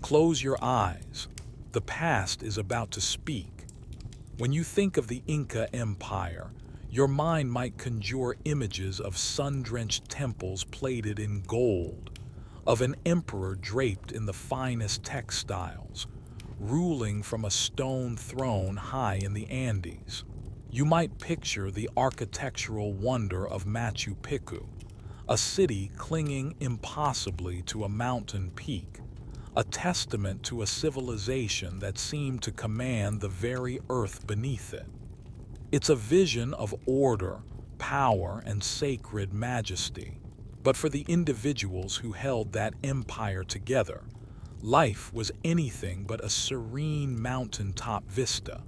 Close your eyes. The past is about to speak. When you think of the Inca Empire, your mind might conjure images of sun-drenched temples plated in gold, of an emperor draped in the finest textiles, ruling from a stone throne high in the Andes. You might picture the architectural wonder of Machu Picchu, a city clinging impossibly to a mountain peak, a testament to a civilization that seemed to command the very earth beneath it. It's a vision of order, power, and sacred majesty. But for the individuals who held that empire together, life was anything but a serene mountaintop vista.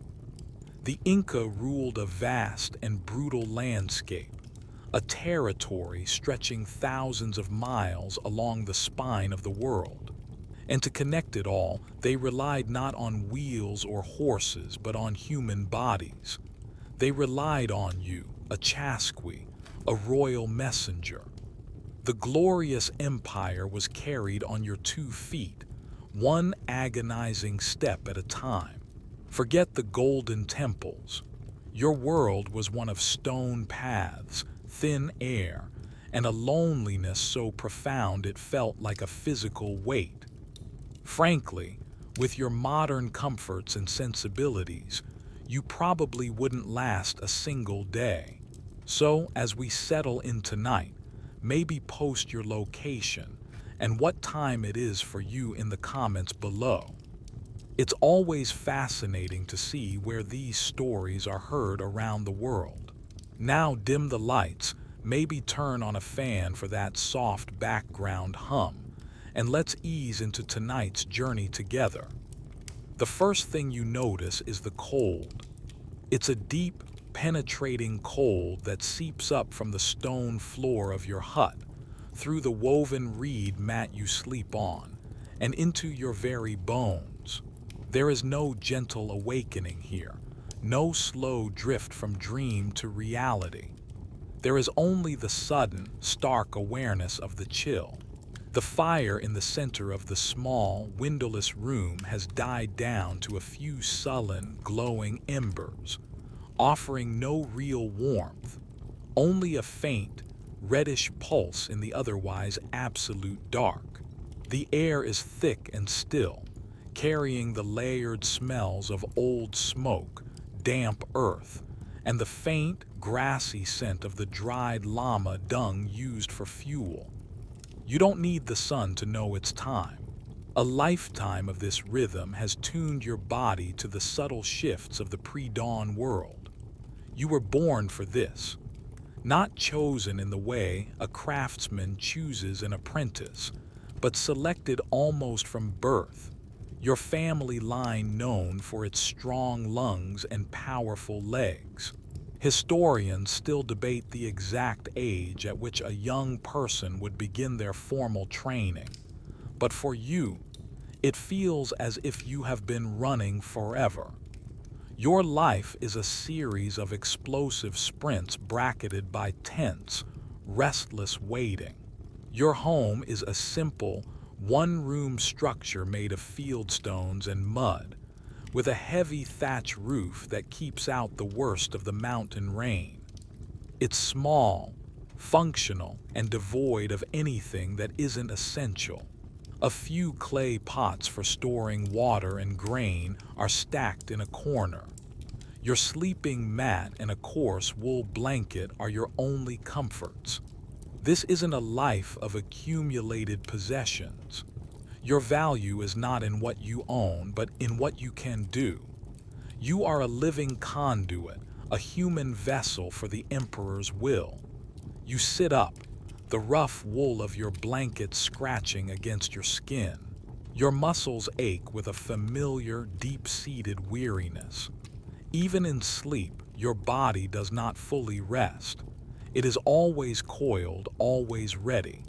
The Inca ruled a vast and brutal landscape, a territory stretching thousands of miles along the spine of the world. And to connect it all, they relied not on wheels or horses, but on human bodies. They relied on you, a Chasqui, a royal messenger. The glorious empire was carried on your 2 feet, one agonizing step at a time. Forget the golden temples. Your world was one of stone paths, thin air, and a loneliness so profound it felt like a physical weight. Frankly, with your modern comforts and sensibilities, you probably wouldn't last a single day. So, as we settle in tonight, maybe post your location and what time it is for you in the comments below. It's always fascinating to see where these stories are heard around the world. Now dim the lights, maybe turn on a fan for that soft background hum, and let's ease into tonight's journey together. The first thing you notice is the cold. It's a deep, penetrating cold that seeps up from the stone floor of your hut, through the woven reed mat you sleep on, and into your very bones. There is no gentle awakening here, no slow drift from dream to reality. There is only the sudden, stark awareness of the chill. The fire in the center of the small, windowless room has died down to a few sullen, glowing embers, offering no real warmth, only a faint, reddish pulse in the otherwise absolute dark. The air is thick and still, carrying the layered smells of old smoke, damp earth, and the faint, grassy scent of the dried llama dung used for fuel. You don't need the sun to know it's time. A lifetime of this rhythm has tuned your body to the subtle shifts of the pre-dawn world. You were born for this, not chosen in the way a craftsman chooses an apprentice, but selected almost from birth. Your family line known for its strong lungs and powerful legs. Historians still debate the exact age at which a young person would begin their formal training. But for you, it feels as if you have been running forever. Your life is a series of explosive sprints bracketed by tense, restless waiting. Your home is a simple, one-room structure made of fieldstones and mud, with a heavy thatch roof that keeps out the worst of the mountain rain. It's small, functional, and devoid of anything that isn't essential. A few clay pots for storing water and grain are stacked in a corner. Your sleeping mat and a coarse wool blanket are your only comforts. This isn't a life of accumulated possessions. Your value is not in what you own, but in what you can do. You are a living conduit, a human vessel for the Emperor's will. You sit up, the rough wool of your blanket scratching against your skin. Your muscles ache with a familiar, deep-seated weariness. Even in sleep, your body does not fully rest. It is always coiled, always ready.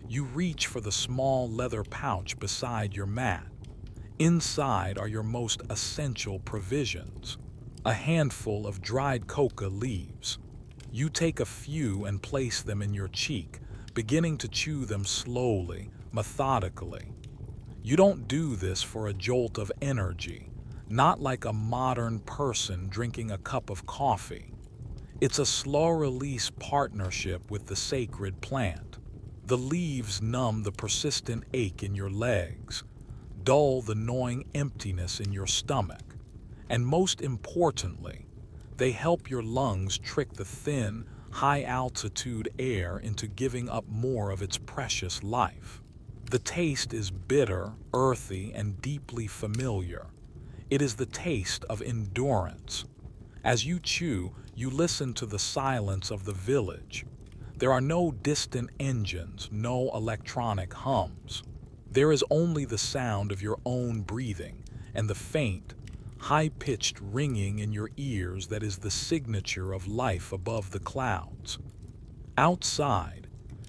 You reach for the small leather pouch beside your mat. Inside are your most essential provisions. A handful of dried coca leaves. You take a few and place them in your cheek, beginning to chew them slowly, methodically. You don't do this for a jolt of energy, not like a modern person drinking a cup of coffee. It's a slow-release partnership with the sacred plant. The leaves numb the persistent ache in your legs, dull the gnawing emptiness in your stomach, and most importantly, they help your lungs trick the thin, high-altitude air into giving up more of its precious life. The taste is bitter, earthy, and deeply familiar. It is the taste of endurance. As you chew, you listen to the silence of the village. There are no distant engines, no electronic hums. There is only the sound of your own breathing and the faint, high-pitched ringing in your ears that is the signature of life above the clouds. Outside,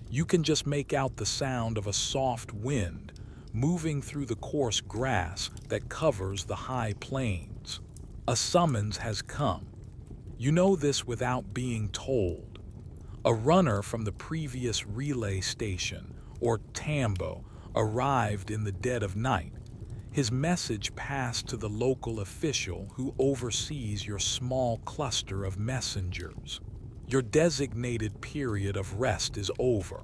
you can just make out the sound of a soft wind moving through the coarse grass that covers the high plains. A summons has come. You know this without being told. A runner from the previous relay station, or tambo, arrived in the dead of night. His message passed to the local official who oversees your small cluster of messengers. Your designated period of rest is over.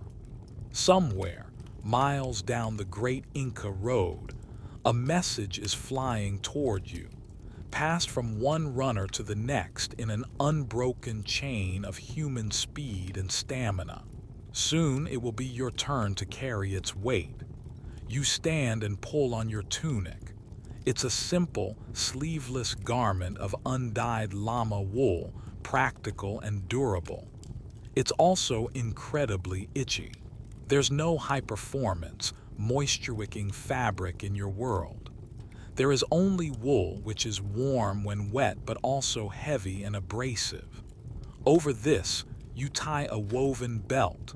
Somewhere, miles down the great Inca Road, a message is flying toward you, passed from one runner to the next in an unbroken chain of human speed and stamina. Soon it will be your turn to carry its weight. You stand and pull on your tunic. It's a simple, sleeveless garment of undyed llama wool, practical and durable. It's also incredibly itchy. There's no high-performance, moisture-wicking fabric in your world. There is only wool, which is warm when wet but also heavy and abrasive. Over this, you tie a woven belt.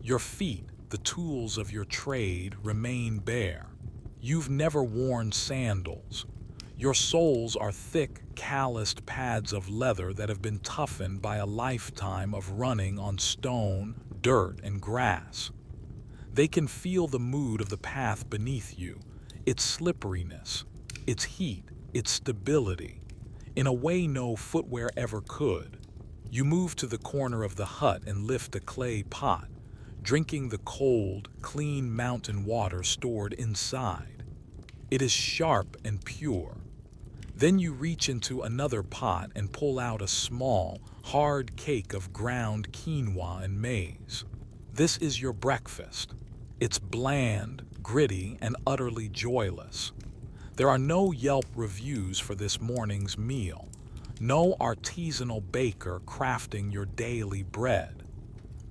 Your feet, the tools of your trade, remain bare. You've never worn sandals. Your soles are thick, calloused pads of leather that have been toughened by a lifetime of running on stone, dirt, and grass. They can feel the mood of the path beneath you, its slipperiness, its heat, its stability, in a way no footwear ever could. You move to the corner of the hut and lift a clay pot, drinking the cold, clean mountain water stored inside. It is sharp and pure. Then you reach into another pot and pull out a small, hard cake of ground quinoa and maize. This is your breakfast. It's bland, gritty, and utterly joyless. There are no Yelp reviews for this morning's meal, no artisanal baker crafting your daily bread.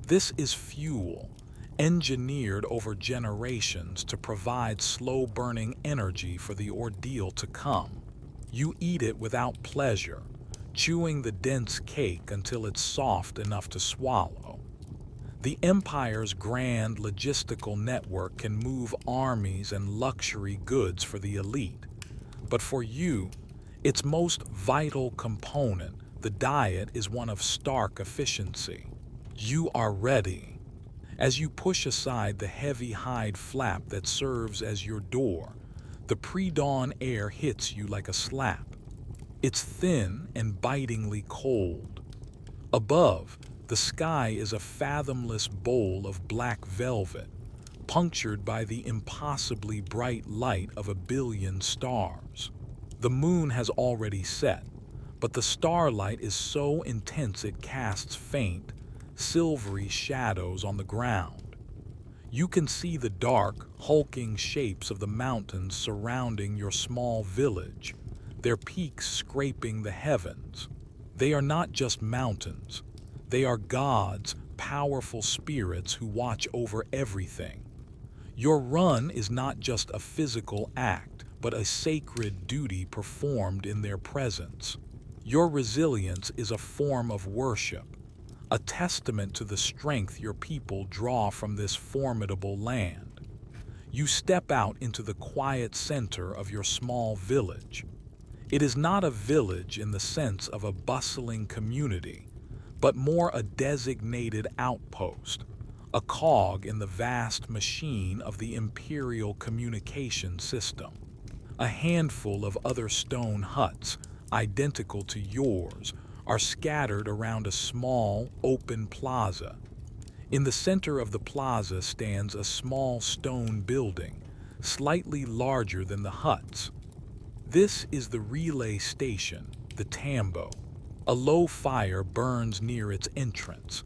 This is fuel, engineered over generations to provide slow-burning energy for the ordeal to come. You eat it without pleasure, chewing the dense cake until it's soft enough to swallow. The Empire's grand logistical network can move armies and luxury goods for the elite. But for you, its most vital component, the diet, is one of stark efficiency. You are ready. As you push aside the heavy hide flap that serves as your door, the pre-dawn air hits you like a slap. It's thin and bitingly cold. Above, the sky is a fathomless bowl of black velvet, punctured by the impossibly bright light of a billion stars. The moon has already set, but the starlight is so intense it casts faint, silvery shadows on the ground. You can see the dark, hulking shapes of the mountains surrounding your small village, their peaks scraping the heavens. They are not just mountains. They are gods, powerful spirits who watch over everything. Your run is not just a physical act, but a sacred duty performed in their presence. Your resilience is a form of worship, a testament to the strength your people draw from this formidable land. You step out into the quiet center of your small village. It is not a village in the sense of a bustling community, but more a designated outpost, a cog in the vast machine of the imperial communication system. A handful of other stone huts, identical to yours, are scattered around a small, open plaza. In the center of the plaza stands a small stone building, slightly larger than the huts. This is the relay station, the tambo. A low fire burns near its entrance,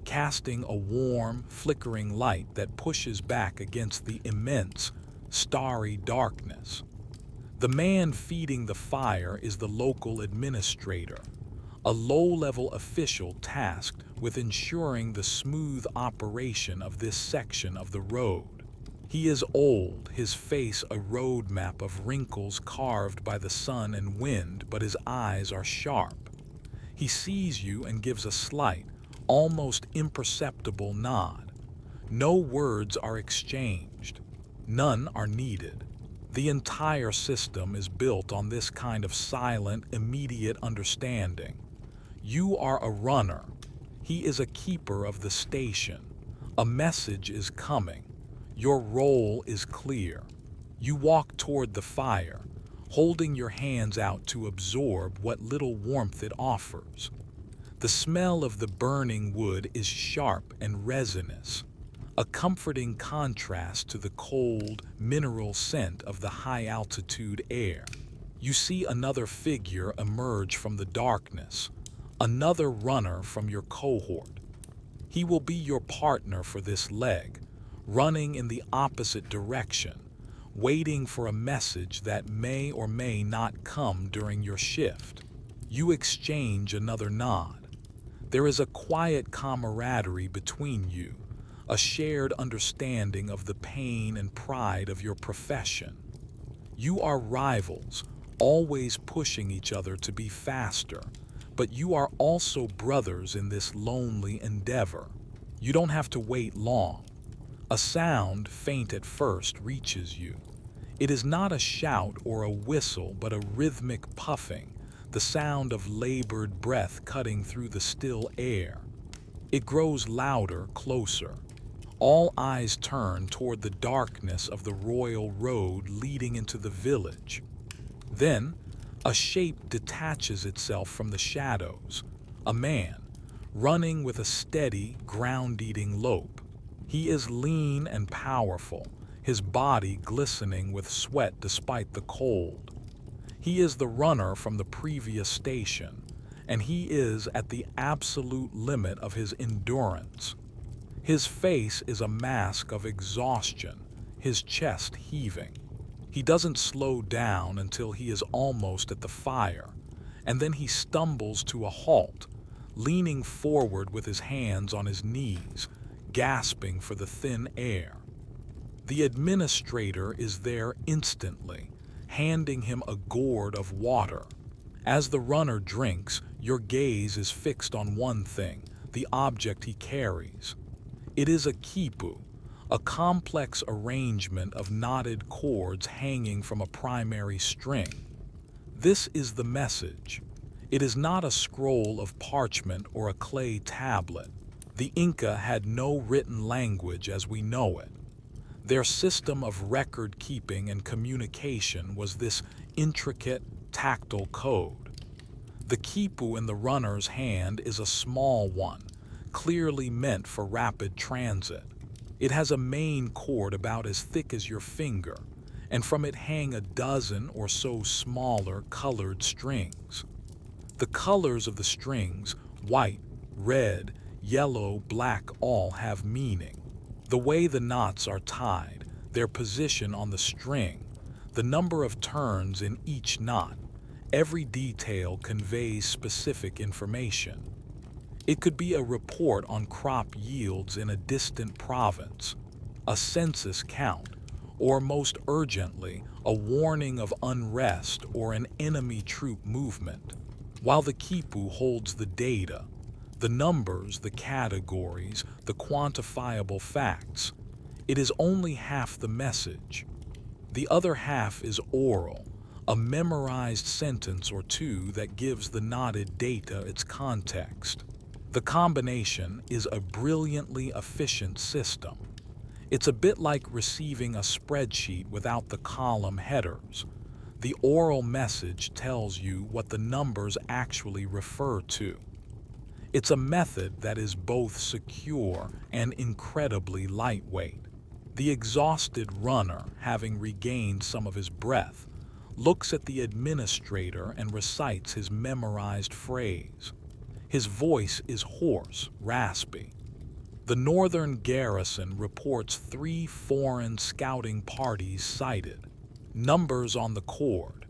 casting a warm, flickering light that pushes back against the immense, starry darkness. The man feeding the fire is the local administrator, a low-level official tasked with ensuring the smooth operation of this section of the road. He is old, his face a road map of wrinkles carved by the sun and wind, but his eyes are sharp. He sees you and gives a slight, almost imperceptible nod. No words are exchanged. None are needed. The entire system is built on this kind of silent, immediate understanding. You are a runner. He is a keeper of the station. A message is coming. Your role is clear. You walk toward the fire, holding your hands out to absorb what little warmth it offers. The smell of the burning wood is sharp and resinous, a comforting contrast to the cold, mineral scent of the high-altitude air. You see another figure emerge from the darkness, another runner from your cohort. He will be your partner for this leg, running in the opposite direction, waiting for a message that may or may not come during your shift. You exchange another nod. There is a quiet camaraderie between you, a shared understanding of the pain and pride of your profession. You are rivals, always pushing each other to be faster, but you are also brothers in this lonely endeavor. You don't have to wait long. A sound, faint at first, reaches you. It is not a shout or a whistle, but a rhythmic puffing, the sound of labored breath cutting through the still air. It grows louder, closer. All eyes turn toward the darkness of the Royal Road leading into the village. Then, a shape detaches itself from the shadows. A man, running with a steady, ground-eating lope. He is lean and powerful, his body glistening with sweat despite the cold. He is the runner from the previous station, and he is at the absolute limit of his endurance. His face is a mask of exhaustion, his chest heaving. He doesn't slow down until he is almost at the fire, and then he stumbles to a halt, leaning forward with his hands on his knees, gasping for the thin air. The administrator is there instantly, handing him a gourd of water. As the runner drinks, your gaze is fixed on one thing, the object he carries. It is a quipu, a complex arrangement of knotted cords hanging from a primary string. This is the message. It is not a scroll of parchment or a clay tablet. The Inca had no written language as we know it. Their system of record-keeping and communication was this intricate, tactile code. The quipu in the runner's hand is a small one, clearly meant for rapid transit. It has a main cord about as thick as your finger, and from it hang a dozen or so smaller colored strings. The colors of the strings, white, red, yellow, black, all have meaning. The way the knots are tied, their position on the string, the number of turns in each knot, every detail conveys specific information. It could be a report on crop yields in a distant province, a census count, or most urgently, a warning of unrest or an enemy troop movement. While the quipu holds the data, the numbers, the categories, the quantifiable facts, it is only half the message. The other half is oral, a memorized sentence or two that gives the knotted data its context. The combination is a brilliantly efficient system. It's a bit like receiving a spreadsheet without the column headers. The oral message tells you what the numbers actually refer to. It's a method that is both secure and incredibly lightweight. The exhausted runner, having regained some of his breath, looks at the administrator and recites his memorized phrase. His voice is hoarse, raspy. The northern garrison reports 3 foreign scouting parties sighted. Numbers on the cord.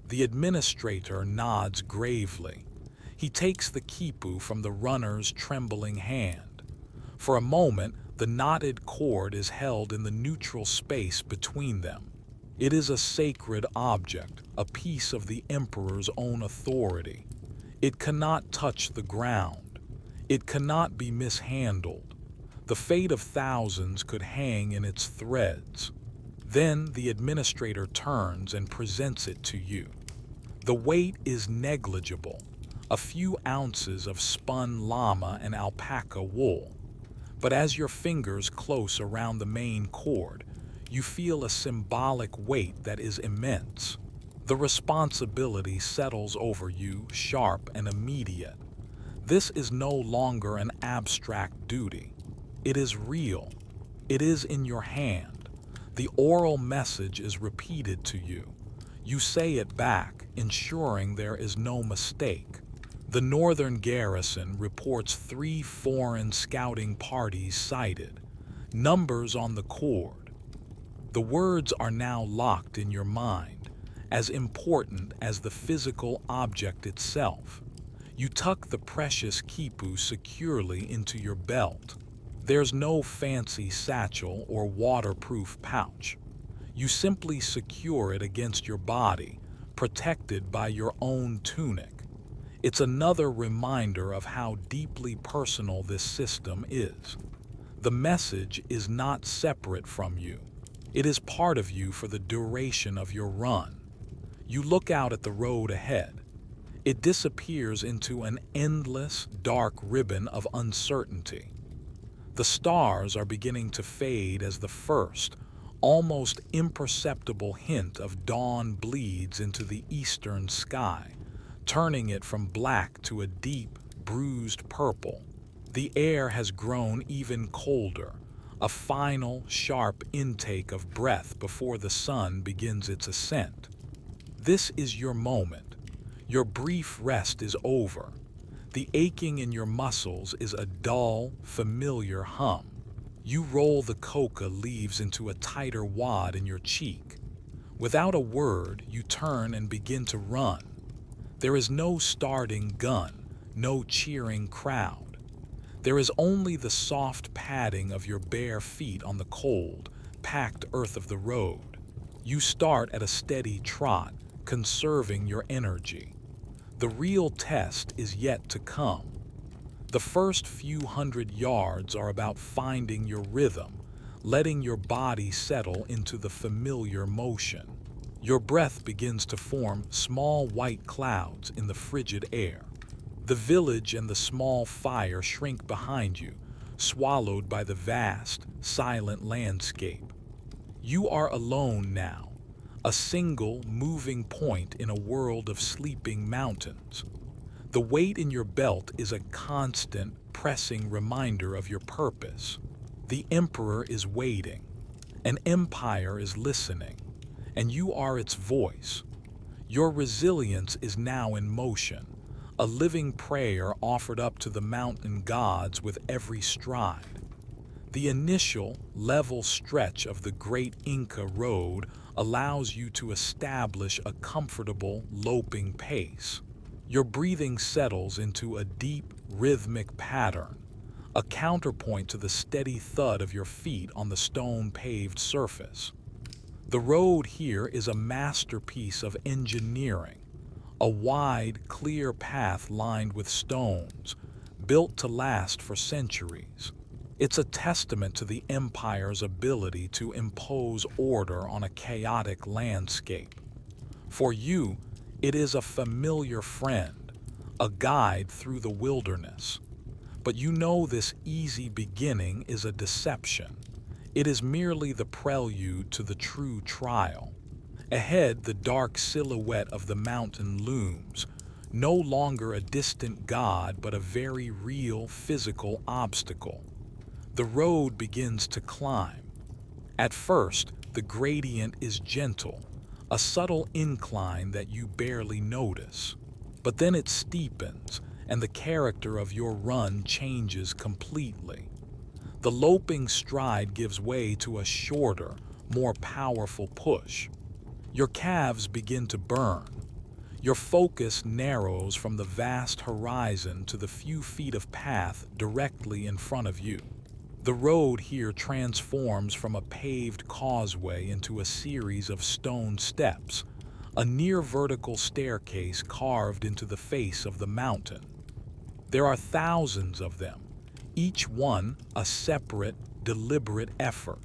The administrator nods gravely. He takes the quipu from the runner's trembling hand. For a moment, the knotted cord is held in the neutral space between them. It is a sacred object, a piece of the emperor's own authority. It cannot touch the ground. It cannot be mishandled. The fate of thousands could hang in its threads. Then the administrator turns and presents it to you. The weight is negligible, a few ounces of spun llama and alpaca wool. But as your fingers close around the main cord, you feel a symbolic weight that is immense. The responsibility settles over you, sharp and immediate. This is no longer an abstract duty. It is real. It is in your hand. The oral message is repeated to you. You say it back, ensuring there is no mistake. The northern garrison reports 3 foreign scouting parties sighted. Numbers on the cord. The words are now locked in your mind, as important as the physical object itself. You tuck the precious quipu securely into your belt. There's no fancy satchel or waterproof pouch. You simply secure it against your body, protected by your own tunic. It's another reminder of how deeply personal this system is. The message is not separate from you. It is part of you for the duration of your run. You look out at the road ahead. It disappears into an endless, dark ribbon of uncertainty. The stars are beginning to fade as the first, almost imperceptible hint of dawn bleeds into the eastern sky, turning it from black to a deep, bruised purple. The air has grown even colder, a final, sharp intake of breath before the sun begins its ascent. This is your moment. Your brief rest is over. The aching in your muscles is a dull, familiar hum. You roll the coca leaves into a tighter wad in your cheek. Without a word, you turn and begin to run. There is no starting gun, no cheering crowd. There is only the soft padding of your bare feet on the cold, packed earth of the road. You start at a steady trot, conserving your energy. The real test is yet to come. The first few hundred yards are about finding your rhythm, letting your body settle into the familiar motion. Your breath begins to form small white clouds in the frigid air. The village and the small fire shrink behind you, swallowed by the vast, silent landscape. You are alone now, a single moving point in a world of sleeping mountains. The weight in your belt is a constant, pressing reminder of your purpose. The emperor is waiting. An empire is listening, and you are its voice. Your resilience is now in motion, a living prayer offered up to the mountain gods with every stride. The initial, level stretch of the great Inca Road allows you to establish a comfortable, loping pace. Your breathing settles into a deep, rhythmic pattern, a counterpoint to the steady thud of your feet on the stone-paved surface. The road here is a masterpiece of engineering, a wide, clear path lined with stones, built to last for centuries. It's a testament to the empire's ability to impose order on a chaotic landscape. For you, it is a familiar friend, a guide through the wilderness. But you know this easy beginning is a deception. It is merely the prelude to the true trial. Ahead, the dark silhouette of the mountain looms, no longer a distant god but a very real physical obstacle. The road begins to climb. At first, the gradient is gentle, a subtle incline that you barely notice. But then it steepens, and the character of your run changes completely. The loping stride gives way to a shorter, more powerful push. Your calves begin to burn. Your focus narrows from the vast horizon to the few feet of path directly in front of you. The road here transforms from a paved causeway into a series of stone steps, a near-vertical staircase carved into the face of the mountain. There are thousands of them, each one a separate, deliberate effort.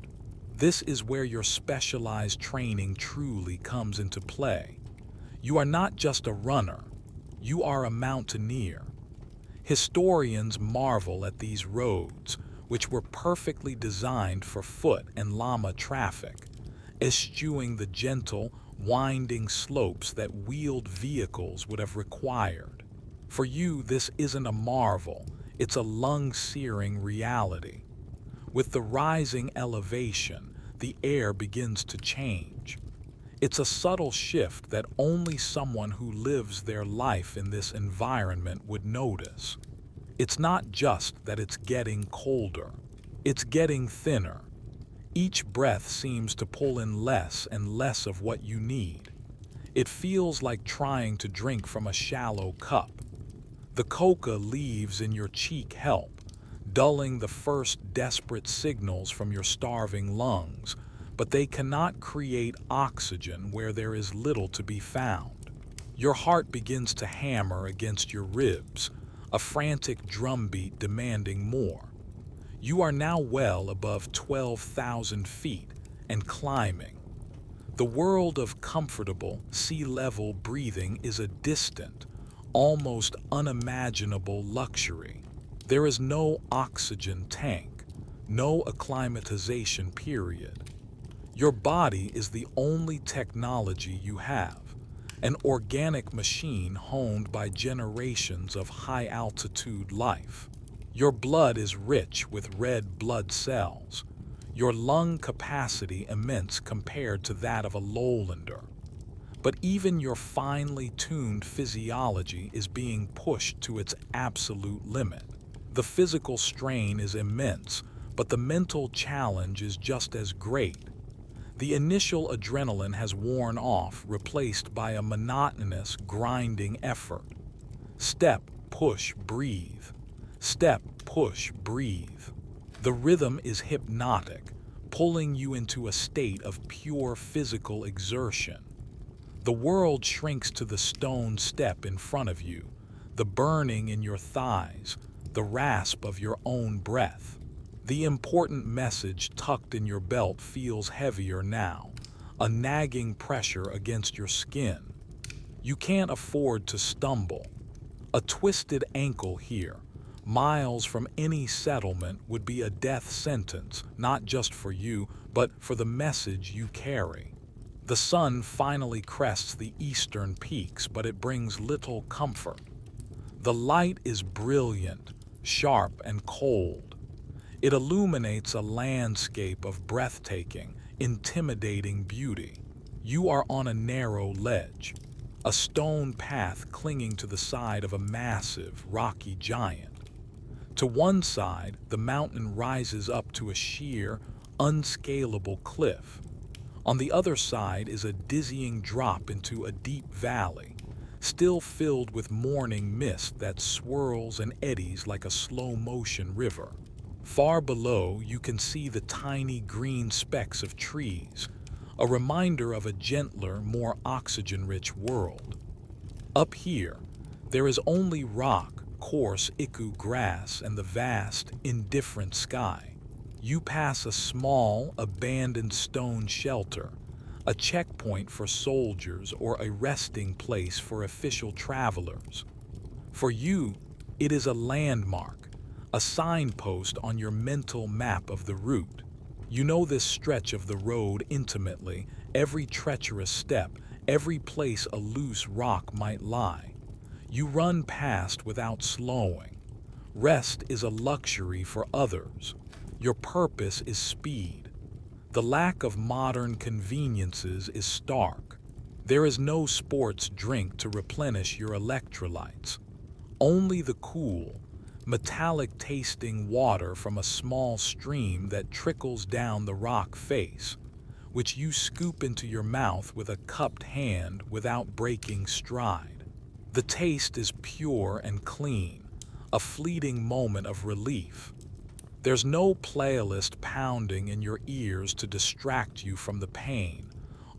This is where your specialized training truly comes into play. You are not just a runner, you are a mountaineer. Historians marvel at these roads, which were perfectly designed for foot and llama traffic, eschewing the gentle, winding slopes that wheeled vehicles would have required. For you, this isn't a marvel, it's a lung-searing reality. With the rising elevation, the air begins to change. It's a subtle shift that only someone who lives their life in this environment would notice. It's not just that it's getting colder, it's getting thinner. Each breath seems to pull in less and less of what you need. It feels like trying to drink from a shallow cup. The coca leaves in your cheek help, dulling the first desperate signals from your starving lungs, but they cannot create oxygen where there is little to be found. Your heart begins to hammer against your ribs, a frantic drumbeat demanding more. You are now well above 12,000 feet and climbing. The world of comfortable, sea-level breathing is a distant, almost unimaginable luxury. There is no oxygen tank, no acclimatization period. Your body is the only technology you have, an organic machine honed by generations of high-altitude life. Your blood is rich with red blood cells, your lung capacity immense compared to that of a lowlander. But even your finely tuned physiology is being pushed to its absolute limit. The physical strain is immense, but the mental challenge is just as great. The initial adrenaline has worn off, replaced by a monotonous, grinding effort. Step, push, breathe. Step, push, breathe. The rhythm is hypnotic, pulling you into a state of pure physical exertion. The world shrinks to the stone step in front of you, the burning in your thighs, the rasp of your own breath. The important message tucked in your belt feels heavier now, a nagging pressure against your skin. You can't afford to stumble. A twisted ankle here, miles from any settlement, would be a death sentence, not just for you, but for the message you carry. The sun finally crests the eastern peaks, but it brings little comfort. The light is brilliant, sharp, and cold. It illuminates a landscape of breathtaking, intimidating beauty. You are on a narrow ledge, a stone path clinging to the side of a massive, rocky giant. To one side, the mountain rises up to a sheer, unscalable cliff. On the other side is a dizzying drop into a deep valley, still filled with morning mist that swirls and eddies like a slow-motion river. Far below, you can see the tiny green specks of trees, a reminder of a gentler, more oxygen-rich world. Up here, there is only rock, coarse iku grass, and the vast, indifferent sky. You pass a small, abandoned stone shelter, a checkpoint for soldiers or a resting place for official travelers. For you, it is a landmark, a signpost on your mental map of the route. You know this stretch of the road intimately, every treacherous step, every place a loose rock might lie. You run past without slowing. Rest is a luxury for others. Your purpose is speed. The lack of modern conveniences is stark. There is no sports drink to replenish your electrolytes. Only the cool, metallic-tasting water from a small stream that trickles down the rock face, which you scoop into your mouth with a cupped hand without breaking stride. The taste is pure and clean, a fleeting moment of relief. There's no playlist pounding in your ears to distract you from the pain,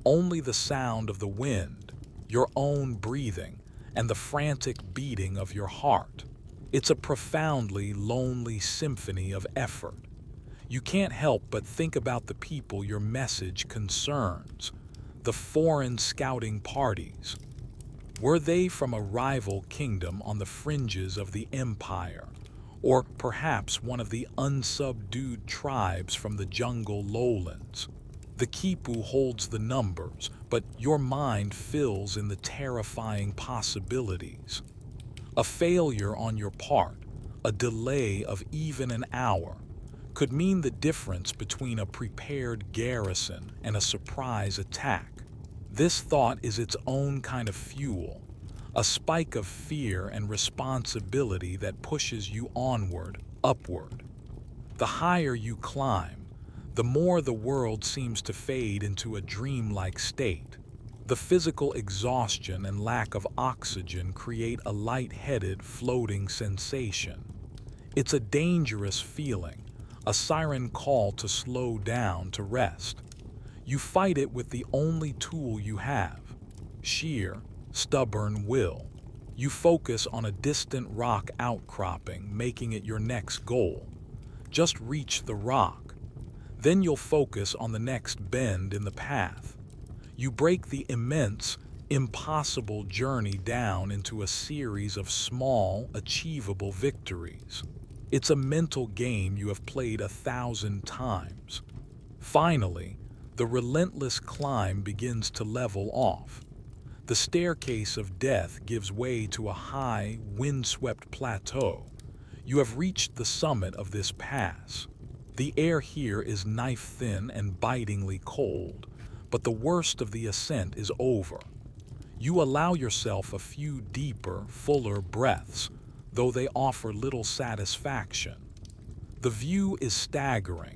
only the sound of the wind, your own breathing, and the frantic beating of your heart. It's a profoundly lonely symphony of effort. You can't help but think about the people your message concerns, the foreign scouting parties. Were they from a rival kingdom on the fringes of the empire, or perhaps one of the unsubdued tribes from the jungle lowlands? The Kipu holds the numbers, but your mind fills in the terrifying possibilities. A failure on your part, a delay of even an hour, could mean the difference between a prepared garrison and a surprise attack. This thought is its own kind of fuel, a spike of fear and responsibility that pushes you onward, upward. The higher you climb, the more the world seems to fade into a dreamlike state. The physical exhaustion and lack of oxygen create a light-headed, floating sensation. It's a dangerous feeling, a siren call to slow down, to rest. You fight it with the only tool you have, sheer, stubborn will. You focus on a distant rock outcropping, making it your next goal. Just reach the rock. Then you'll focus on the next bend in the path. You break the immense, impossible journey down into a series of small, achievable victories. It's a mental game you have played 1,000 times. Finally, the relentless climb begins to level off. The staircase of death gives way to a high, windswept plateau. You have reached the summit of this pass. The air here is knife-thin and bitingly cold, but the worst of the ascent is over. You allow yourself a few deeper, fuller breaths, though they offer little satisfaction. The view is staggering.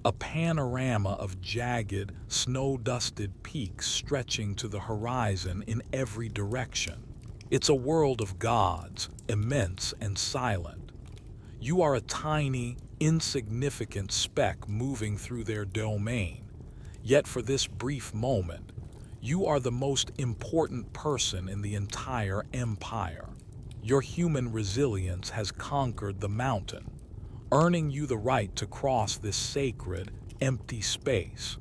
A panorama of jagged, snow-dusted peaks stretching to the horizon in every direction. It's a world of gods, immense and silent. You are a tiny, insignificant speck moving through their domain. Yet for this brief moment, you are the most important person in the entire empire. Your human resilience has conquered the mountain, earning you the right to cross this sacred, empty space.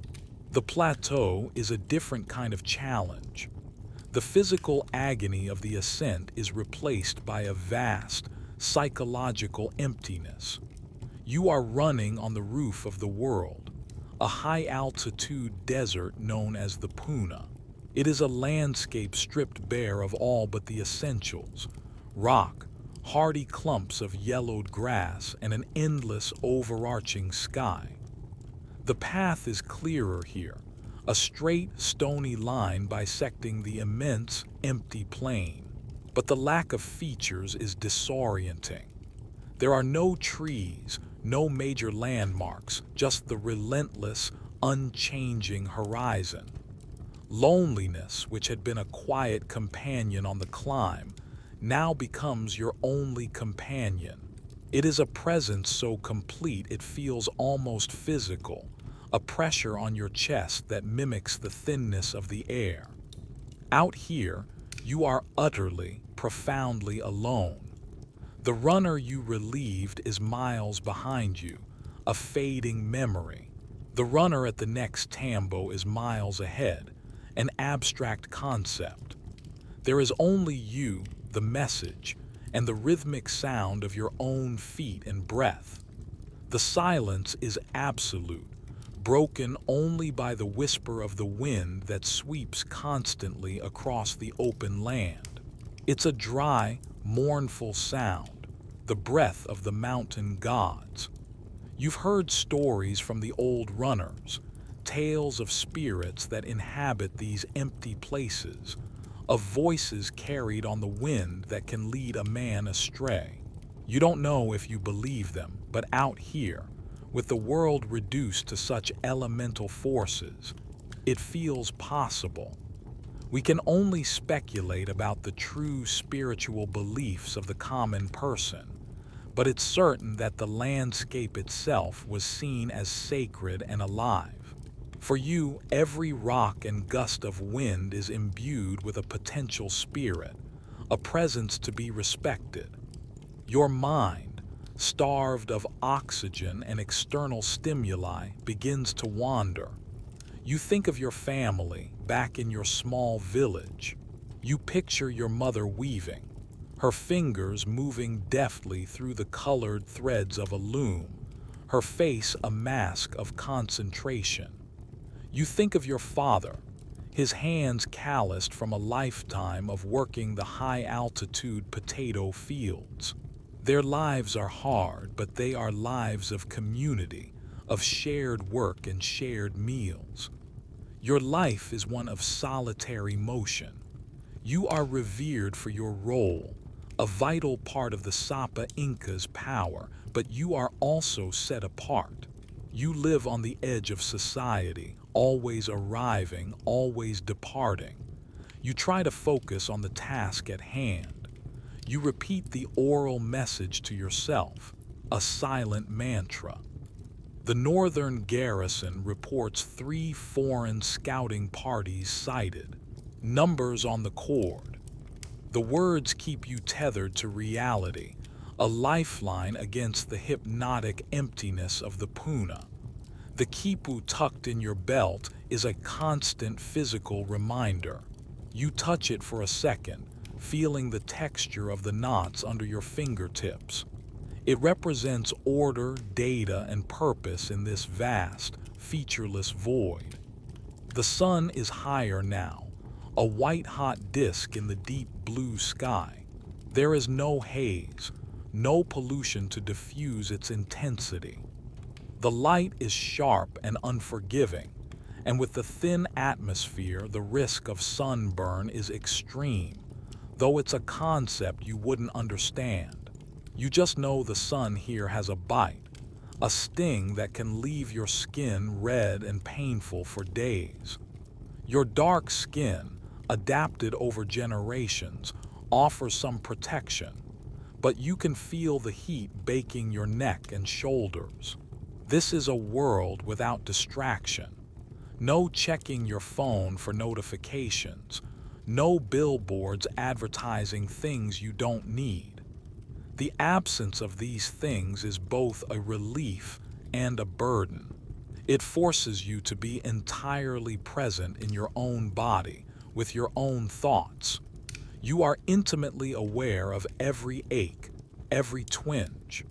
The plateau is a different kind of challenge. The physical agony of the ascent is replaced by a vast, psychological emptiness. You are running on the roof of the world, a high-altitude desert known as the Puna. It is a landscape stripped bare of all but the essentials: rock, hardy clumps of yellowed grass, and an endless, overarching sky. The path is clearer here, a straight, stony line bisecting the immense, empty plain. But the lack of features is disorienting. There are no trees, no major landmarks, just the relentless, unchanging horizon. Loneliness, which had been a quiet companion on the climb, now becomes your only companion. It is a presence so complete it feels almost physical, a pressure on your chest that mimics the thinness of the air. Out here, you are utterly, profoundly alone. The runner you relieved is miles behind you, a fading memory. The runner at the next tambo is miles ahead, an abstract concept. There is only you, the message, and the rhythmic sound of your own feet and breath. The silence is absolute, broken only by the whisper of the wind that sweeps constantly across the open land. It's a dry, mournful sound, the breath of the mountain gods. You've heard stories from the old runners, tales of spirits that inhabit these empty places, of voices carried on the wind that can lead a man astray. You don't know if you believe them, but out here, with the world reduced to such elemental forces, it feels possible. We can only speculate about the true spiritual beliefs of the common person, but it's certain that the landscape itself was seen as sacred and alive. For you, every rock and gust of wind is imbued with a potential spirit, a presence to be respected. Your mind, starved of oxygen and external stimuli, begins to wander. You think of your family back in your small village. You picture your mother weaving, her fingers moving deftly through the colored threads of a loom, her face a mask of concentration. You think of your father, his hands calloused from a lifetime of working the high-altitude potato fields. Their lives are hard, but they are lives of community, of shared work and shared meals. Your life is one of solitary motion. You are revered for your role, a vital part of the Sapa Inca's power, but you are also set apart. You live on the edge of society, always arriving, always departing. You try to focus on the task at hand. You repeat the oral message to yourself, a silent mantra. The northern garrison reports 3 foreign scouting parties sighted, numbers on the cord. The words keep you tethered to reality, a lifeline against the hypnotic emptiness of the Puna. The quipu tucked in your belt is a constant physical reminder. You touch it for a second, feeling the texture of the knots under your fingertips. It represents order, data, and purpose in this vast, featureless void. The sun is higher now, a white-hot disk in the deep blue sky. There is no haze, no pollution to diffuse its intensity. The light is sharp and unforgiving, and with the thin atmosphere, the risk of sunburn is extreme, though it's a concept you wouldn't understand. You just know the sun here has a bite, a sting that can leave your skin red and painful for days. Your dark skin, adapted over generations, offers some protection, but you can feel the heat baking your neck and shoulders. This is a world without distraction. No checking your phone for notifications. No billboards advertising things you don't need. The absence of these things is both a relief and a burden. It forces you to be entirely present in your own body, with your own thoughts. You are intimately aware of every ache, every twinge.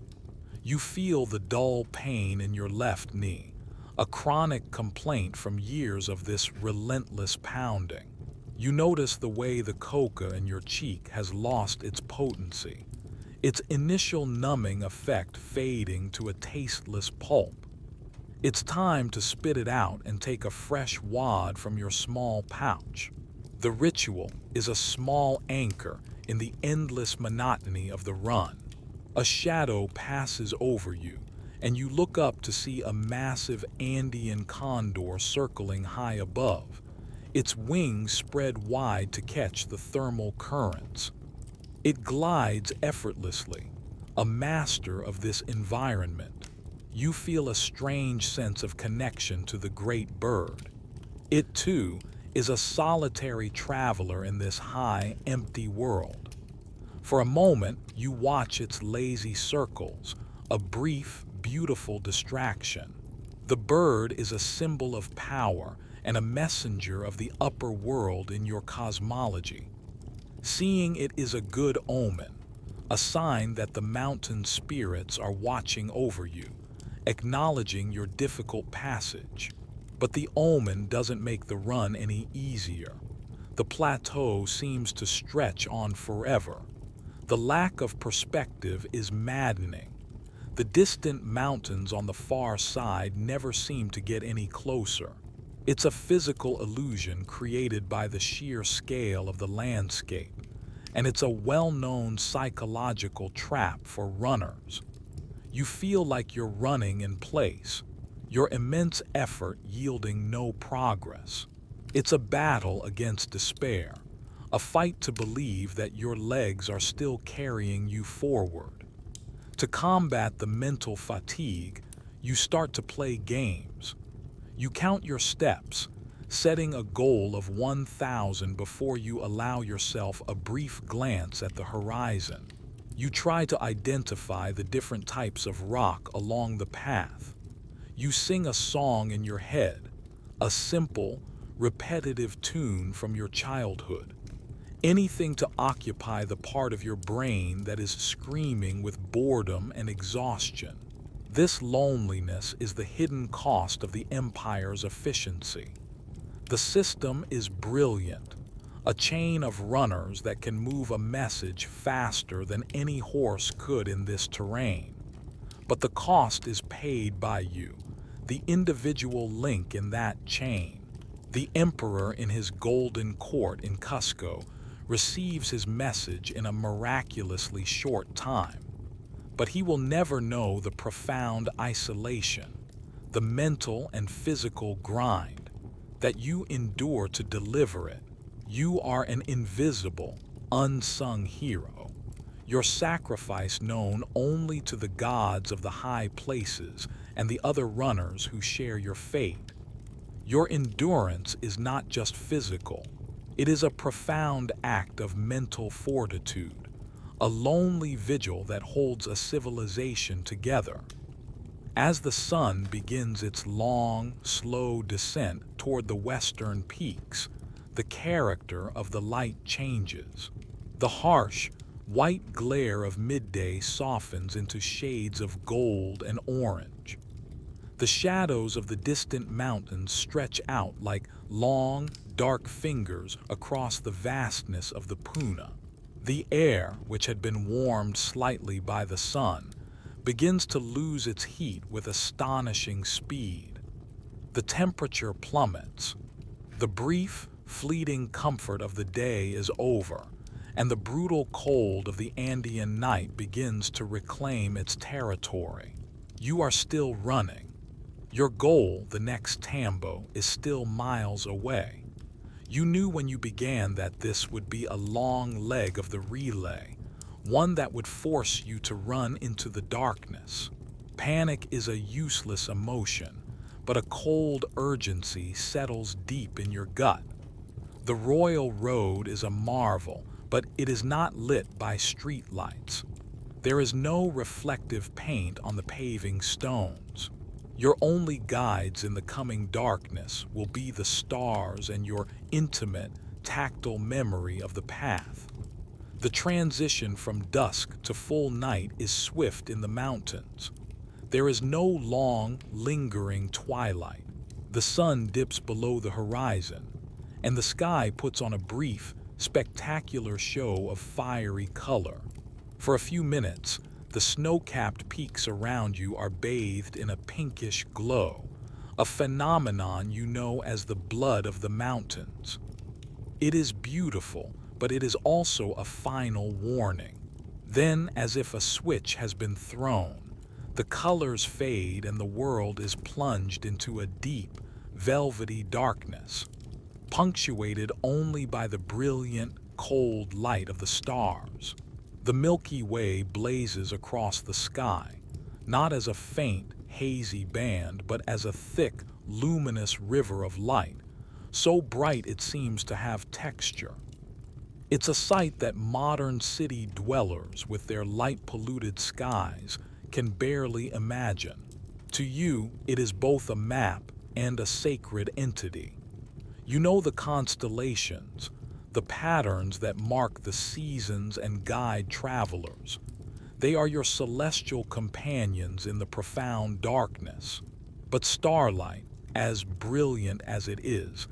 You feel the dull pain in your left knee, a chronic complaint from years of this relentless pounding. You notice the way the coca in your cheek has lost its potency, its initial numbing effect fading to a tasteless pulp. It's time to spit it out and take a fresh wad from your small pouch. The ritual is a small anchor in the endless monotony of the run. A shadow passes over you, and you look up to see a massive Andean condor circling high above, its wings spread wide to catch the thermal currents. It glides effortlessly, a master of this environment. You feel a strange sense of connection to the great bird. It, too, is a solitary traveler in this high, empty world. For a moment, you watch its lazy circles, a brief, beautiful distraction. The bird is a symbol of power and a messenger of the upper world in your cosmology. Seeing it is a good omen, a sign that the mountain spirits are watching over you, acknowledging your difficult passage. But the omen doesn't make the run any easier. The plateau seems to stretch on forever. The lack of perspective is maddening. The distant mountains on the far side never seem to get any closer. It's a physical illusion created by the sheer scale of the landscape, and it's a well-known psychological trap for runners. You feel like you're running in place, your immense effort yielding no progress. It's a battle against despair, a fight to believe that your legs are still carrying you forward. To combat the mental fatigue, you start to play games. You count your steps, setting a goal of 1,000 before you allow yourself a brief glance at the horizon. You try to identify the different types of rock along the path. You sing a song in your head, a simple, repetitive tune from your childhood. Anything to occupy the part of your brain that is screaming with boredom and exhaustion. This loneliness is the hidden cost of the empire's efficiency. The system is brilliant, a chain of runners that can move a message faster than any horse could in this terrain. But the cost is paid by you, the individual link in that chain. The emperor in his golden court in Cusco receives his message in a miraculously short time. But he will never know the profound isolation, the mental and physical grind that you endure to deliver it. You are an invisible, unsung hero, your sacrifice known only to the gods of the high places and the other runners who share your fate. Your endurance is not just physical. It is a profound act of mental fortitude, a lonely vigil that holds a civilization together. As the sun begins its long, slow descent toward the western peaks, the character of the light changes. The harsh, white glare of midday softens into shades of gold and orange. The shadows of the distant mountains stretch out like long, dark fingers across the vastness of the Puna. The air, which had been warmed slightly by the sun, begins to lose its heat with astonishing speed. The temperature plummets. The brief, fleeting comfort of the day is over, and the brutal cold of the Andean night begins to reclaim its territory. You are still running. Your goal, the next tambo, is still miles away. You knew when you began that this would be a long leg of the relay, one that would force you to run into the darkness. Panic is a useless emotion, but a cold urgency settles deep in your gut. The Royal Road is a marvel, but it is not lit by street lights. There is no reflective paint on the paving stones. Your only guides in the coming darkness will be the stars and your intimate, tactile memory of the path. The transition from dusk to full night is swift in the mountains. There is no long, lingering twilight. The sun dips below the horizon, and the sky puts on a brief, spectacular show of fiery color. For a few minutes, the snow-capped peaks around you are bathed in a pinkish glow, a phenomenon you know as the blood of the mountains. It is beautiful, but it is also a final warning. Then, as if a switch has been thrown, the colors fade and the world is plunged into a deep, velvety darkness, punctuated only by the brilliant, cold light of the stars. The Milky Way blazes across the sky, not as a faint, hazy band, but as a thick, luminous river of light, so bright it seems to have texture. It's a sight that modern city dwellers with their light-polluted skies can barely imagine. To you, it is both a map and a sacred entity. You know the constellations, the patterns that mark the seasons and guide travelers. They are your celestial companions in the profound darkness. But starlight, as brilliant as it is,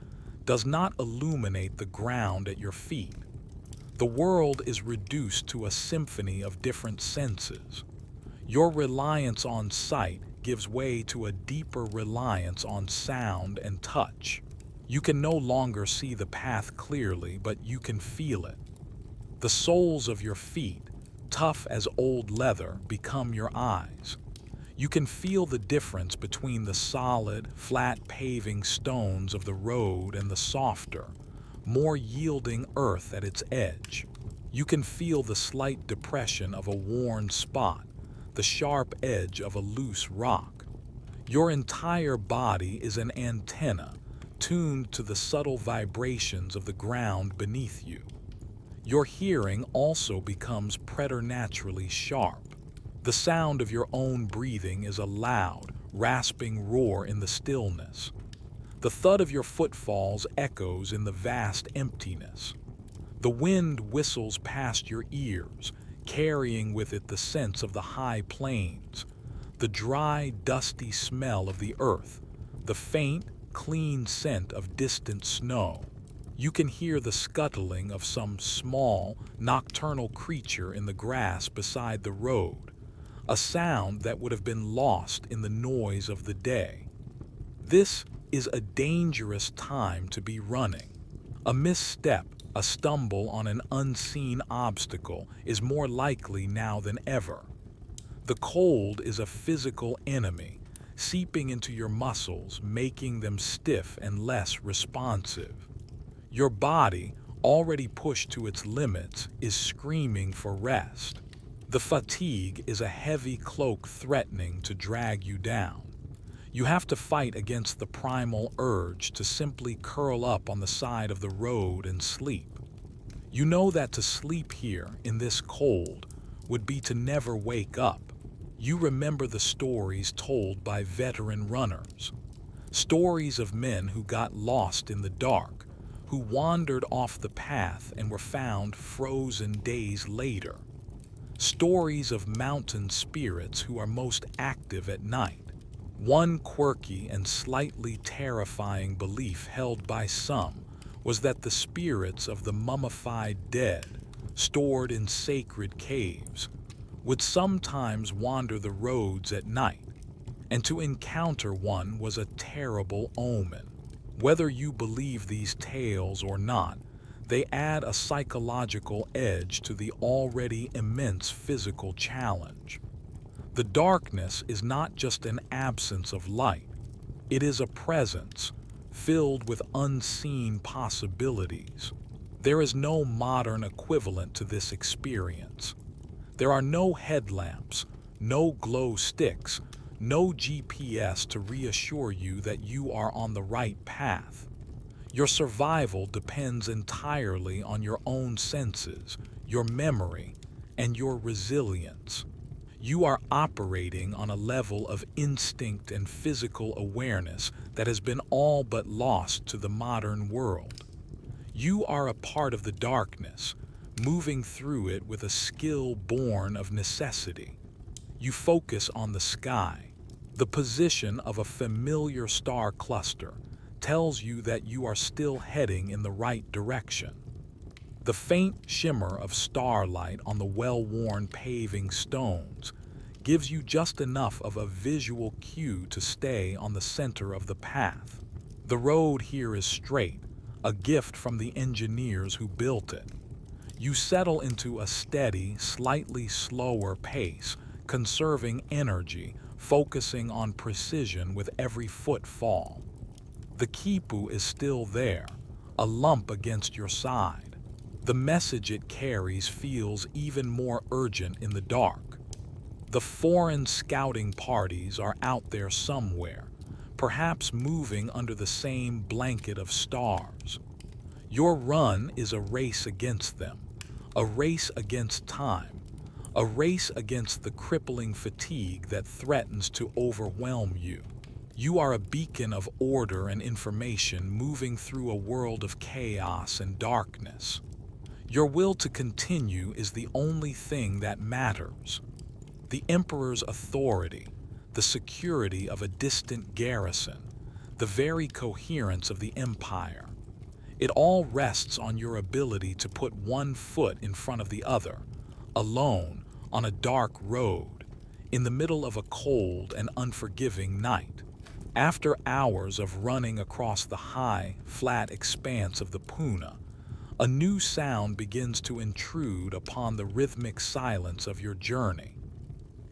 does not illuminate the ground at your feet. The world is reduced to a symphony of different senses. Your reliance on sight gives way to a deeper reliance on sound and touch. You can no longer see the path clearly, but you can feel it. The soles of your feet, tough as old leather, become your eyes. You can feel the difference between the solid, flat paving stones of the road and the softer, more yielding earth at its edge. You can feel the slight depression of a worn spot, the sharp edge of a loose rock. Your entire body is an antenna, tuned to the subtle vibrations of the ground beneath you. Your hearing also becomes preternaturally sharp. The sound of your own breathing is a loud, rasping roar in the stillness. The thud of your footfalls echoes in the vast emptiness. The wind whistles past your ears, carrying with it the sense of the high plains, the dry, dusty smell of the earth, the faint, clean scent of distant snow. You can hear the scuttling of some small, nocturnal creature in the grass beside the road, a sound that would have been lost in the noise of the day. This is a dangerous time to be running. A misstep, a stumble on an unseen obstacle is more likely now than ever. The cold is a physical enemy, seeping into your muscles, making them stiff and less responsive. Your body, already pushed to its limits, is screaming for rest. The fatigue is a heavy cloak threatening to drag you down. You have to fight against the primal urge to simply curl up on the side of the road and sleep. You know that to sleep here in this cold would be to never wake up. You remember the stories told by veteran runners. Stories of men who got lost in the dark, who wandered off the path and were found frozen days later. Stories of mountain spirits who are most active at night. One quirky and slightly terrifying belief held by some was that the spirits of the mummified dead, stored in sacred caves, would sometimes wander the roads at night, and to encounter one was a terrible omen. Whether you believe these tales or not, they add a psychological edge to the already immense physical challenge. The darkness is not just an absence of light. It is a presence filled with unseen possibilities. There is no modern equivalent to this experience. There are no headlamps, no glow sticks, no GPS to reassure you that you are on the right path. Your survival depends entirely on your own senses, your memory, and your resilience. You are operating on a level of instinct and physical awareness that has been all but lost to the modern world. You are a part of the darkness, moving through it with a skill born of necessity. You focus on the sky. The position of a familiar star cluster tells you that you are still heading in the right direction. The faint shimmer of starlight on the well-worn paving stones gives you just enough of a visual cue to stay on the center of the path. The road here is straight, a gift from the engineers who built it. You settle into a steady, slightly slower pace, conserving energy, focusing on precision with every footfall. The quipu is still there, a lump against your side. The message it carries feels even more urgent in the dark. The foreign scouting parties are out there somewhere, perhaps moving under the same blanket of stars. Your run is a race against them, a race against time, a race against the crippling fatigue that threatens to overwhelm you. You are a beacon of order and information moving through a world of chaos and darkness. Your will to continue is the only thing that matters. The Emperor's authority, the security of a distant garrison, the very coherence of the Empire. It all rests on your ability to put one foot in front of the other, alone, on a dark road, in the middle of a cold and unforgiving night. After hours of running across the high, flat expanse of the Puna, a new sound begins to intrude upon the rhythmic silence of your journey.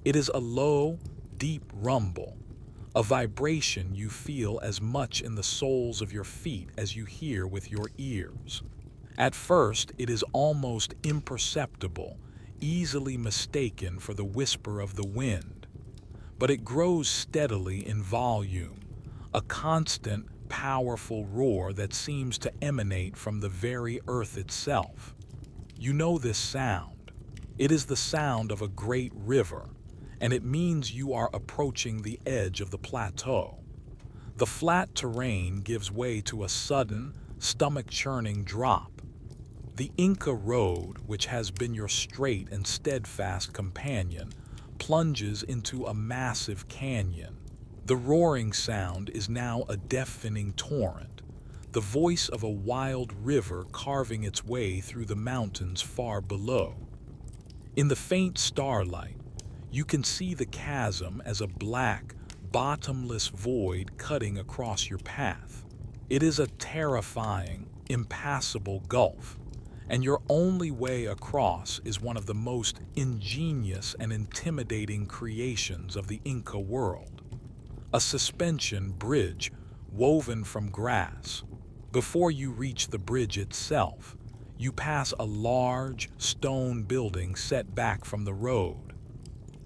It is a low, deep rumble, a vibration you feel as much in the soles of your feet as you hear with your ears. At first, it is almost imperceptible, easily mistaken for the whisper of the wind. But it grows steadily in volume, a constant, powerful roar that seems to emanate from the very earth itself. You know this sound. It is the sound of a great river, and it means you are approaching the edge of the plateau. The flat terrain gives way to a sudden, stomach-churning drop. The Inca Road, which has been your straight and steadfast companion, plunges into a massive canyon. The roaring sound is now a deafening torrent, the voice of a wild river carving its way through the mountains far below. In the faint starlight, you can see the chasm as a black, bottomless void cutting across your path. It is a terrifying, impassable gulf, and your only way across is one of the most ingenious and intimidating creations of the Inca world. A suspension bridge woven from grass. Before you reach the bridge itself, you pass a large, stone building set back from the road.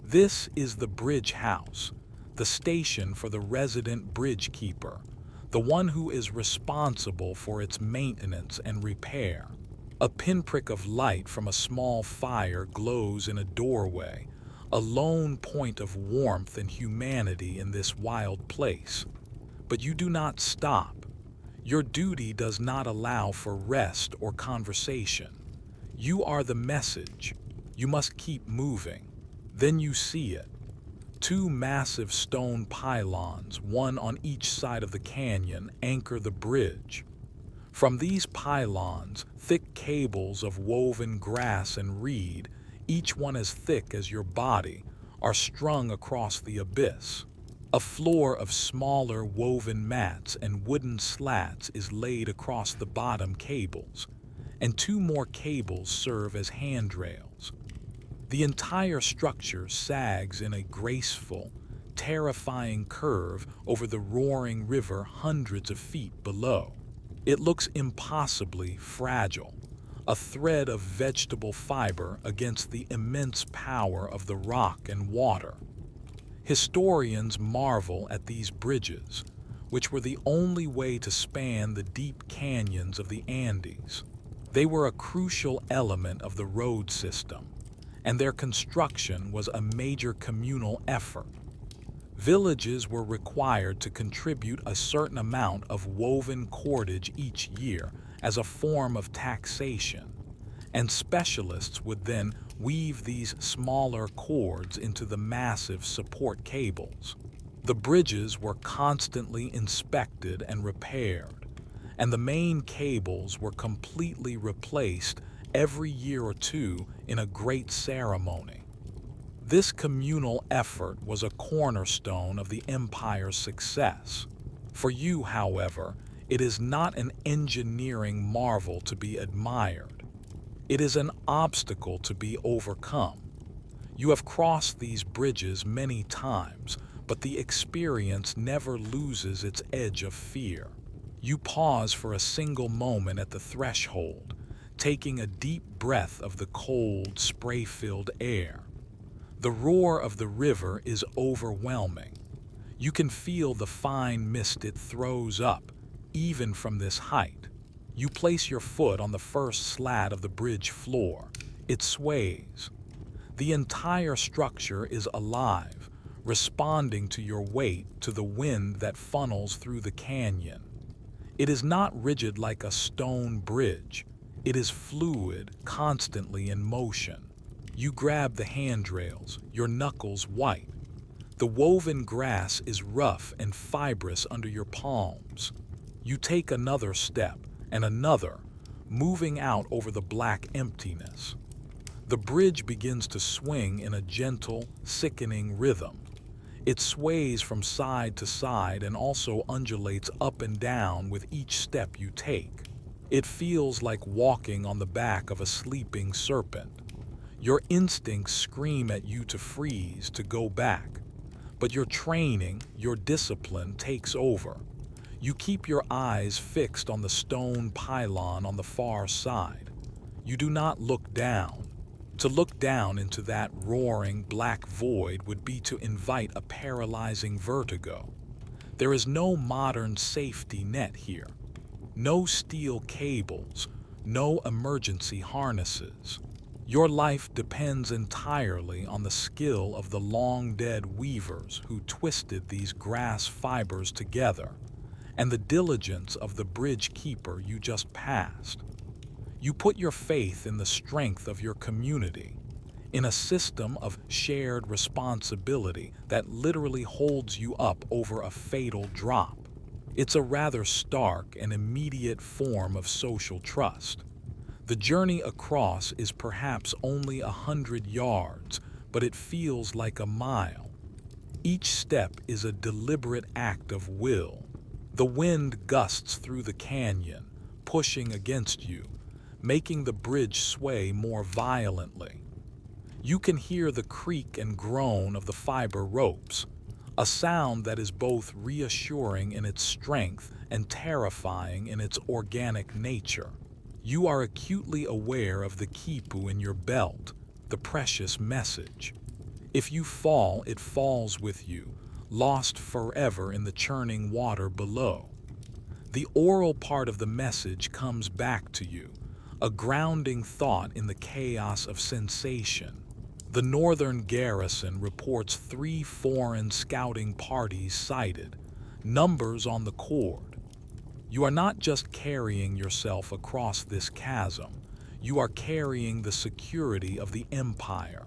This is the bridge house, the station for the resident bridge keeper, the one who is responsible for its maintenance and repair. A pinprick of light from a small fire glows in a doorway, a lone point of warmth and humanity in this wild place. But you do not stop. Your duty does not allow for rest or conversation. You are the message. You must keep moving. Then you see it. Two massive stone pylons, one on each side of the canyon, anchor the bridge. From these pylons, thick cables of woven grass and reed, each one as thick as your body, are strung across the abyss. A floor of smaller woven mats and wooden slats is laid across the bottom cables, and two more cables serve as handrails. The entire structure sags in a graceful, terrifying curve over the roaring river hundreds of feet below. It looks impossibly fragile, a thread of vegetable fiber against the immense power of the rock and water. Historians marvel at these bridges, which were the only way to span the deep canyons of the Andes. They were a crucial element of the road system, and their construction was a major communal effort. Villages were required to contribute a certain amount of woven cordage each year as a form of taxation, and specialists would then weave these smaller cords into the massive support cables. The bridges were constantly inspected and repaired, and the main cables were completely replaced every year or two in a great ceremony. This communal effort was a cornerstone of the empire's success. For you, however, it is not an engineering marvel to be admired. It is an obstacle to be overcome. You have crossed these bridges many times, but the experience never loses its edge of fear. You pause for a single moment at the threshold, taking a deep breath of the cold, spray-filled air. The roar of the river is overwhelming. You can feel the fine mist it throws up, even from this height. You place your foot on the first slat of the bridge floor. It sways. The entire structure is alive, responding to your weight to the wind that funnels through the canyon. It is not rigid like a stone bridge. It is fluid, constantly in motion. You grab the handrails, your knuckles white. The woven grass is rough and fibrous under your palms. You take another step, and another, moving out over the black emptiness. The bridge begins to swing in a gentle, sickening rhythm. It sways from side to side and also undulates up and down with each step you take. It feels like walking on the back of a sleeping serpent. Your instincts scream at you to freeze, to go back. But your training, your discipline takes over. You keep your eyes fixed on the stone pylon on the far side. You do not look down. To look down into that roaring black void would be to invite a paralyzing vertigo. There is no modern safety net here. No steel cables, no emergency harnesses. Your life depends entirely on the skill of the long-dead weavers who twisted these grass fibers together, and the diligence of the bridge keeper you just passed. You put your faith in the strength of your community, in a system of shared responsibility that literally holds you up over a fatal drop. It's a rather stark and immediate form of social trust. The journey across is perhaps only 100 yards, but it feels like a mile. Each step is a deliberate act of will. The wind gusts through the canyon, pushing against you, making the bridge sway more violently. You can hear the creak and groan of the fiber ropes, a sound that is both reassuring in its strength and terrifying in its organic nature. You are acutely aware of the quipu in your belt, the precious message. If you fall, it falls with you, lost forever in the churning water below. The oral part of the message comes back to you, a grounding thought in the chaos of sensation. The northern garrison reports 3 foreign scouting parties sighted, numbers on the cord. You are not just carrying yourself across this chasm, you are carrying the security of the empire.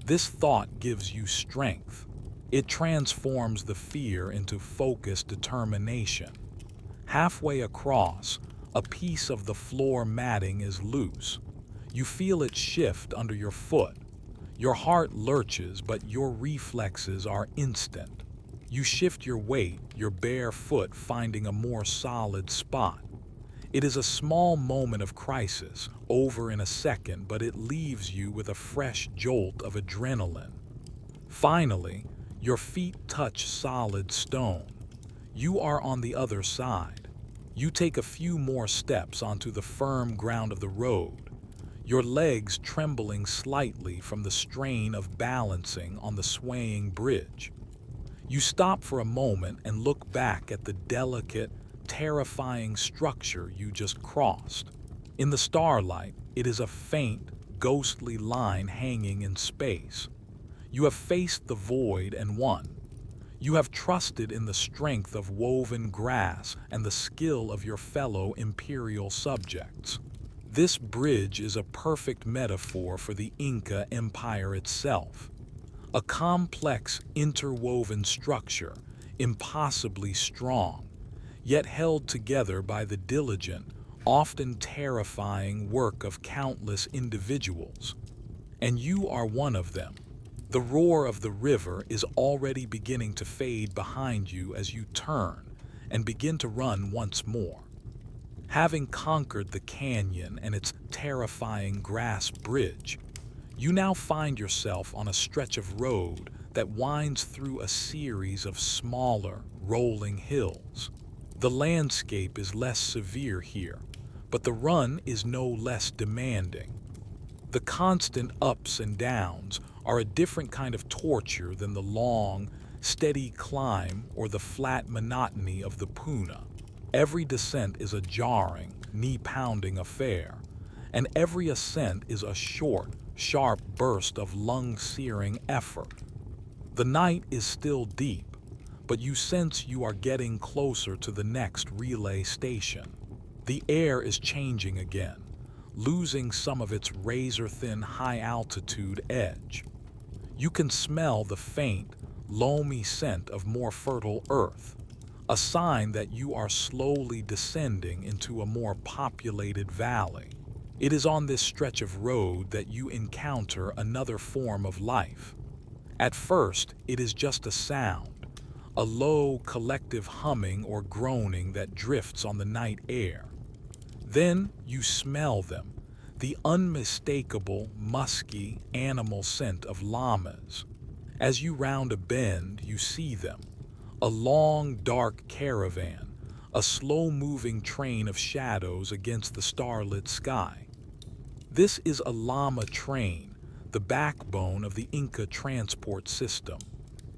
This thought gives you strength. It transforms the fear into focused determination. Halfway across, a piece of the floor matting is loose. You feel it shift under your foot. Your heart lurches, but your reflexes are instant. You shift your weight, your bare foot finding a more solid spot. It is a small moment of crisis, over in a second, but it leaves you with a fresh jolt of adrenaline. Finally, your feet touch solid stone. You are on the other side. You take a few more steps onto the firm ground of the road, your legs trembling slightly from the strain of balancing on the swaying bridge. You stop for a moment and look back at the delicate, terrifying structure you just crossed. In the starlight, it is a faint, ghostly line hanging in space. You have faced the void and won. You have trusted in the strength of woven grass and the skill of your fellow imperial subjects. This bridge is a perfect metaphor for the Inca Empire itself. A complex, interwoven structure, impossibly strong, yet held together by the diligent, often terrifying work of countless individuals. And you are one of them. The roar of the river is already beginning to fade behind you as you turn and begin to run once more. Having conquered the canyon and its terrifying grass bridge, you now find yourself on a stretch of road that winds through a series of smaller, rolling hills. The landscape is less severe here, but the run is no less demanding. The constant ups and downs are a different kind of torture than the long, steady climb or the flat monotony of the Puna. Every descent is a jarring, knee-pounding affair, and every ascent is a short, sharp burst of lung-searing effort. The night is still deep, but you sense you are getting closer to the next relay station. The air is changing again, losing some of its razor-thin high-altitude edge. You can smell the faint, loamy scent of more fertile earth, a sign that you are slowly descending into a more populated valley. It is on this stretch of road that you encounter another form of life. At first, it is just a sound, a low, collective humming or groaning that drifts on the night air. Then you smell them, the unmistakable, musky, animal scent of llamas. As you round a bend, you see them, a long, dark caravan, a slow-moving train of shadows against the starlit sky. This is a llama train, the backbone of the Inca transport system.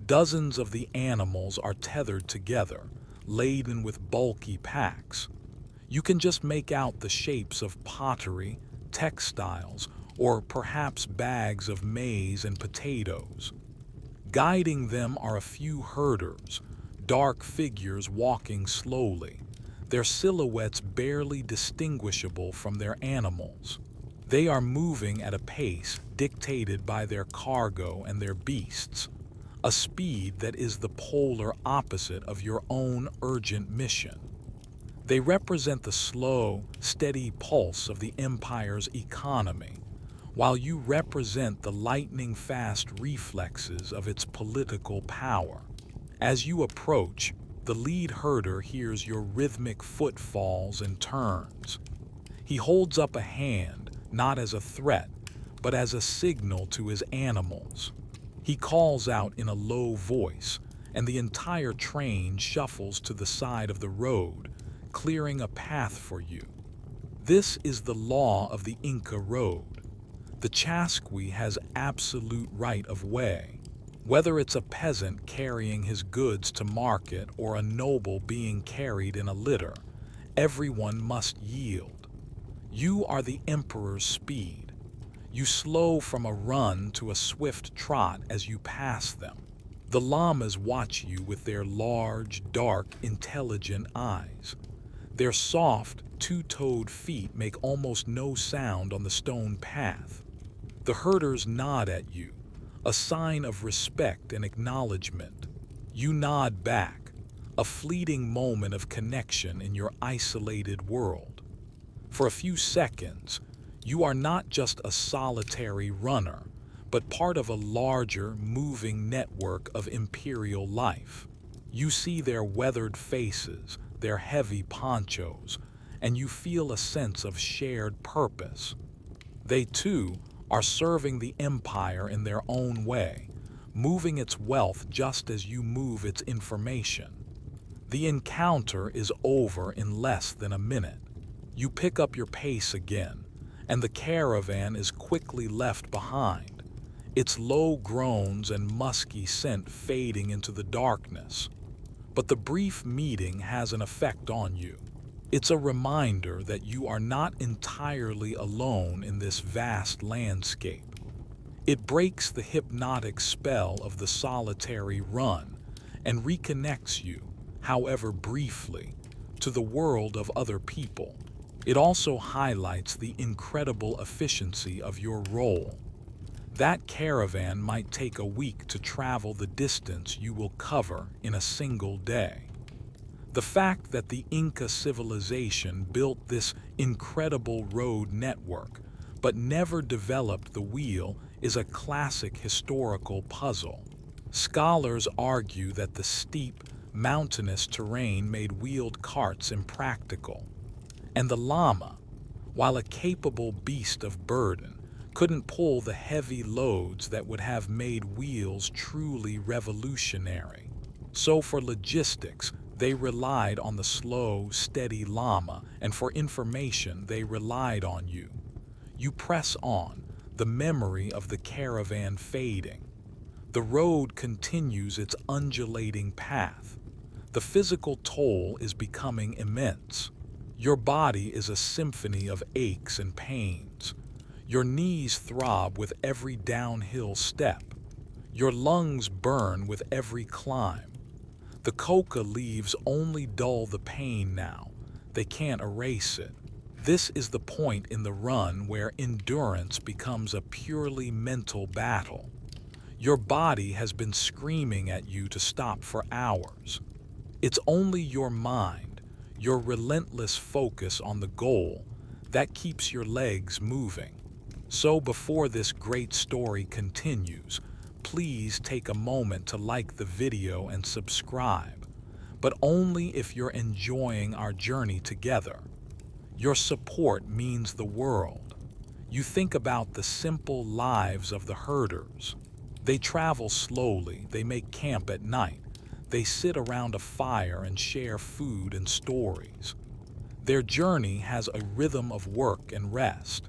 Dozens of the animals are tethered together, laden with bulky packs. You can just make out the shapes of pottery, textiles, or perhaps bags of maize and potatoes. Guiding them are a few herders, dark figures walking slowly, their silhouettes barely distinguishable from their animals. They are moving at a pace dictated by their cargo and their beasts, a speed that is the polar opposite of your own urgent mission. They represent the slow, steady pulse of the empire's economy, while you represent the lightning-fast reflexes of its political power. As you approach, the lead herder hears your rhythmic footfalls and turns. He holds up a hand, not as a threat, but as a signal to his animals. He calls out in a low voice, and the entire train shuffles to the side of the road, clearing a path for you. This is the law of the Inca Road. The Chasqui has absolute right of way. Whether it's a peasant carrying his goods to market or a noble being carried in a litter, everyone must yield. You are the emperor's speed. You slow from a run to a swift trot as you pass them. The llamas watch you with their large, dark, intelligent eyes. Their soft, two-toed feet make almost no sound on the stone path. The herders nod at you, a sign of respect and acknowledgement. You nod back, a fleeting moment of connection in your isolated world. For a few seconds, you are not just a solitary runner, but part of a larger, moving network of imperial life. You see their weathered faces, their heavy ponchos, and you feel a sense of shared purpose. They, too, are serving the empire in their own way, moving its wealth just as you move its information. The encounter is over in less than a minute. You pick up your pace again, and the caravan is quickly left behind, its low groans and musky scent fading into the darkness. But the brief meeting has an effect on you. It's a reminder that you are not entirely alone in this vast landscape. It breaks the hypnotic spell of the solitary run and reconnects you, however briefly, to the world of other people. It also highlights the incredible efficiency of your role. That caravan might take a week to travel the distance you will cover in a single day. The fact that the Inca civilization built this incredible road network but never developed the wheel is a classic historical puzzle. Scholars argue that the steep, mountainous terrain made wheeled carts impractical, and the llama, while a capable beast of burden, couldn't pull the heavy loads that would have made wheels truly revolutionary. So for logistics, they relied on the slow, steady llama, and for information, they relied on you. You press on, the memory of the caravan fading. The road continues its undulating path. The physical toll is becoming immense. Your body is a symphony of aches and pains. Your knees throb with every downhill step. Your lungs burn with every climb. The coca leaves only dull the pain now. They can't erase it. This is the point in the run where endurance becomes a purely mental battle. Your body has been screaming at you to stop for hours. It's only your mind, your relentless focus on the goal, that keeps your legs moving. So before this great story continues, please take a moment to like the video and subscribe, but only if you're enjoying our journey together. Your support means the world. You think about the simple lives of the herders. They travel slowly, they make camp at night, they sit around a fire and share food and stories. Their journey has a rhythm of work and rest.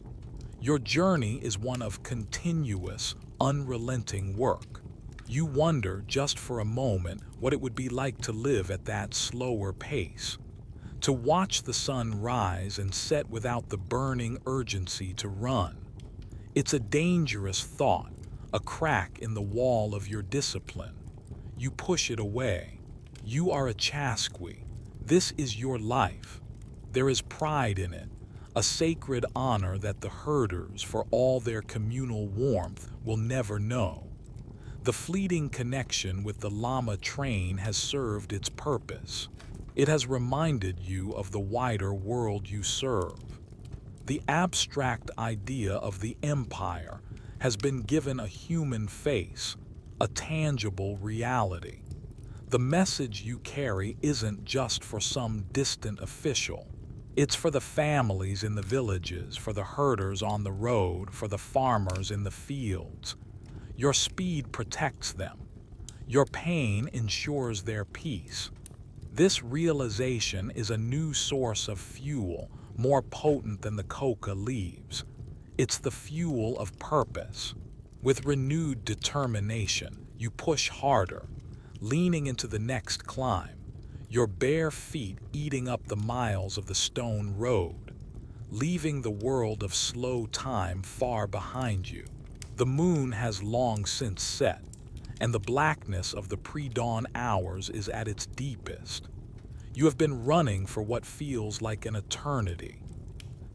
Your journey is one of continuous, unrelenting work. You wonder just for a moment what it would be like to live at that slower pace. To watch the sun rise and set without the burning urgency to run. It's a dangerous thought, a crack in the wall of your discipline. You push it away. You are a Chasqui. This is your life. There is pride in it, a sacred honor that the herders, for all their communal warmth, will never know. The fleeting connection with the llama train has served its purpose. It has reminded you of the wider world you serve. The abstract idea of the empire has been given a human face, a tangible reality. The message you carry isn't just for some distant official. It's for the families in the villages, for the herders on the road, for the farmers in the fields. Your speed protects them. Your pain ensures their peace. This realization is a new source of fuel, more potent than the coca leaves. It's the fuel of purpose. With renewed determination, you push harder, leaning into the next climb, your bare feet eating up the miles of the stone road, leaving the world of slow time far behind you. The moon has long since set, and the blackness of the pre-dawn hours is at its deepest. You have been running for what feels like an eternity.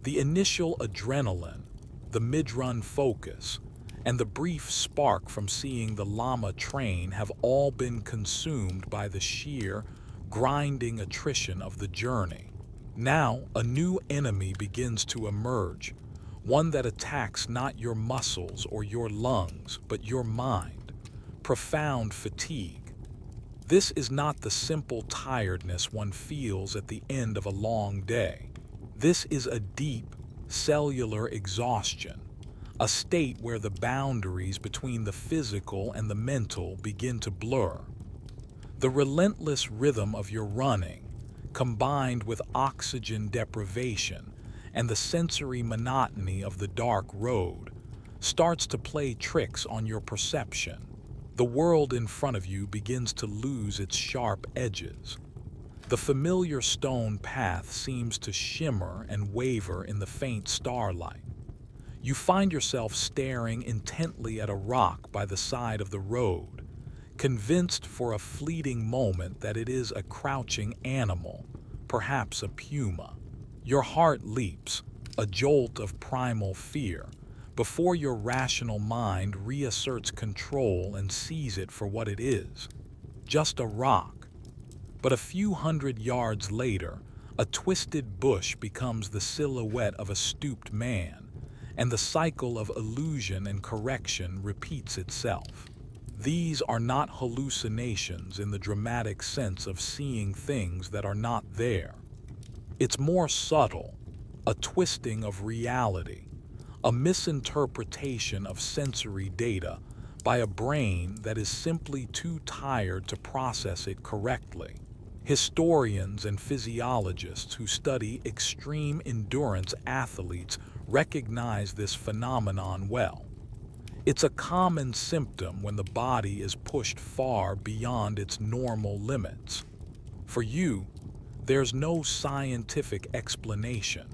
The initial adrenaline, the mid-run focus, and the brief spark from seeing the llama train have all been consumed by the sheer, grinding attrition of the journey. Now, a new enemy begins to emerge, one that attacks not your muscles or your lungs, but your mind. Profound fatigue. This is not the simple tiredness one feels at the end of a long day. This is a deep, cellular exhaustion, a state where the boundaries between the physical and the mental begin to blur. The relentless rhythm of your running, combined with oxygen deprivation and the sensory monotony of the dark road, starts to play tricks on your perception. The world in front of you begins to lose its sharp edges. The familiar stone path seems to shimmer and waver in the faint starlight. You find yourself staring intently at a rock by the side of the road, convinced for a fleeting moment that it is a crouching animal, perhaps a puma. Your heart leaps, a jolt of primal fear, before your rational mind reasserts control and sees it for what it is, just a rock. But a few hundred yards later, a twisted bush becomes the silhouette of a stooped man, and the cycle of illusion and correction repeats itself. These are not hallucinations in the dramatic sense of seeing things that are not there. It's more subtle, a twisting of reality, a misinterpretation of sensory data by a brain that is simply too tired to process it correctly. Historians and physiologists who study extreme endurance athletes recognize this phenomenon well. It's a common symptom when the body is pushed far beyond its normal limits. For you, there's no scientific explanation.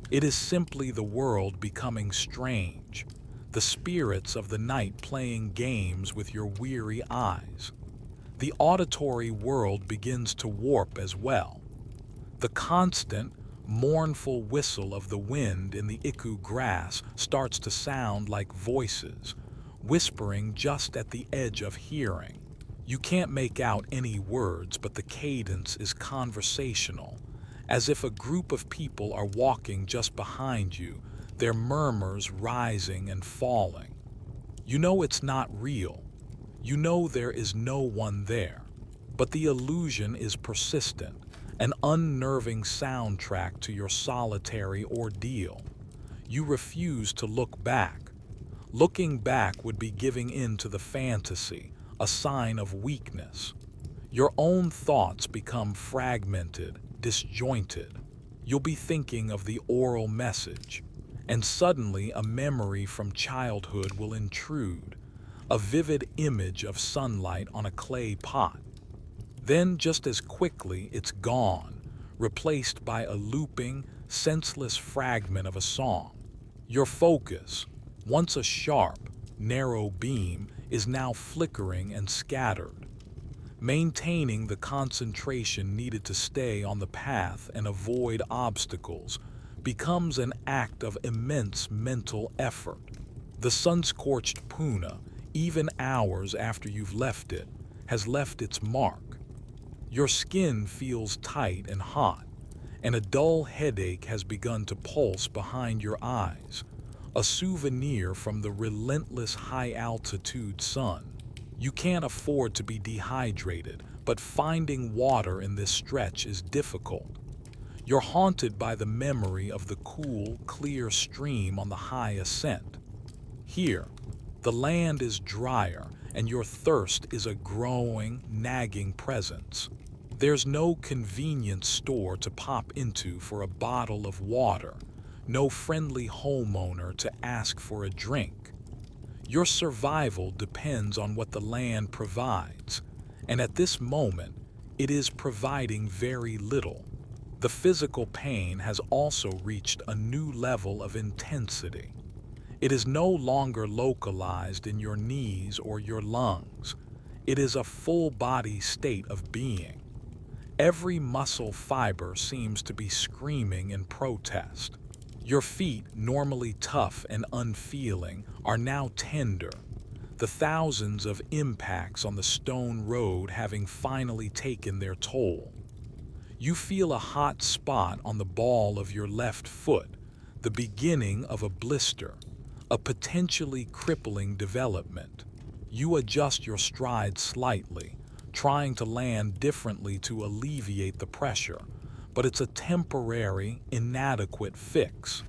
It is simply the world becoming strange, the spirits of the night playing games with your weary eyes. The auditory world begins to warp as well. The constant, mournful whistle of the wind in the iku grass starts to sound like voices, whispering just at the edge of hearing. You can't make out any words, but the cadence is conversational, as if a group of people are walking just behind you, their murmurs rising and falling. You know it's not real. You know there is no one there. But the illusion is persistent, an unnerving soundtrack to your solitary ordeal. You refuse to look back. Looking back would be giving in to the fantasy, a sign of weakness. Your own thoughts become fragmented, disjointed. You'll be thinking of the oral message, and suddenly a memory from childhood will intrude, a vivid image of sunlight on a clay pot. Then, just as quickly, it's gone, replaced by a looping, senseless fragment of a song. Your focus, once a sharp, narrow beam, is now flickering and scattered. Maintaining the concentration needed to stay on the path and avoid obstacles becomes an act of immense mental effort. The sun-scorched puna, even hours after you've left it, has left its mark. Your skin feels tight and hot, and a dull headache has begun to pulse behind your eyes, a souvenir from the relentless high-altitude sun. You can't afford to be dehydrated, but finding water in this stretch is difficult. You're haunted by the memory of the cool, clear stream on the high ascent. Here, the land is drier, and your thirst is a growing, nagging presence. There's no convenience store to pop into for a bottle of water, no friendly homeowner to ask for a drink. Your survival depends on what the land provides, and at this moment, it is providing very little. The physical pain has also reached a new level of intensity. It is no longer localized in your knees or your lungs. It is a full-body state of being. Every muscle fiber seems to be screaming in protest. Your feet, normally tough and unfeeling, are now tender, the thousands of impacts on the stone road having finally taken their toll. You feel a hot spot on the ball of your left foot, the beginning of a blister, a potentially crippling development. You adjust your stride slightly, trying to land differently to alleviate the pressure, but it's a temporary, inadequate fix.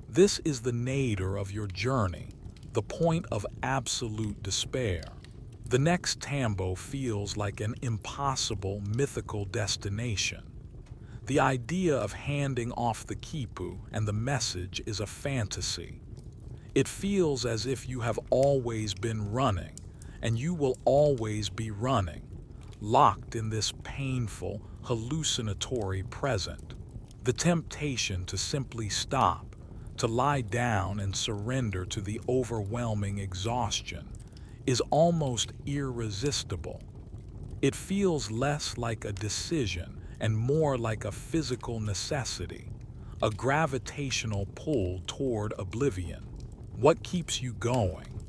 This is the nadir of your journey, the point of absolute despair. The next tambo feels like an impossible mythical destination. The idea of handing off the quipu and the message is a fantasy. It feels as if you have always been running, and you will always be running, locked in this painful, hallucinatory present. The temptation to simply stop, to lie down and surrender to the overwhelming exhaustion, is almost irresistible. It feels less like a decision and more like a physical necessity, a gravitational pull toward oblivion. What keeps you going?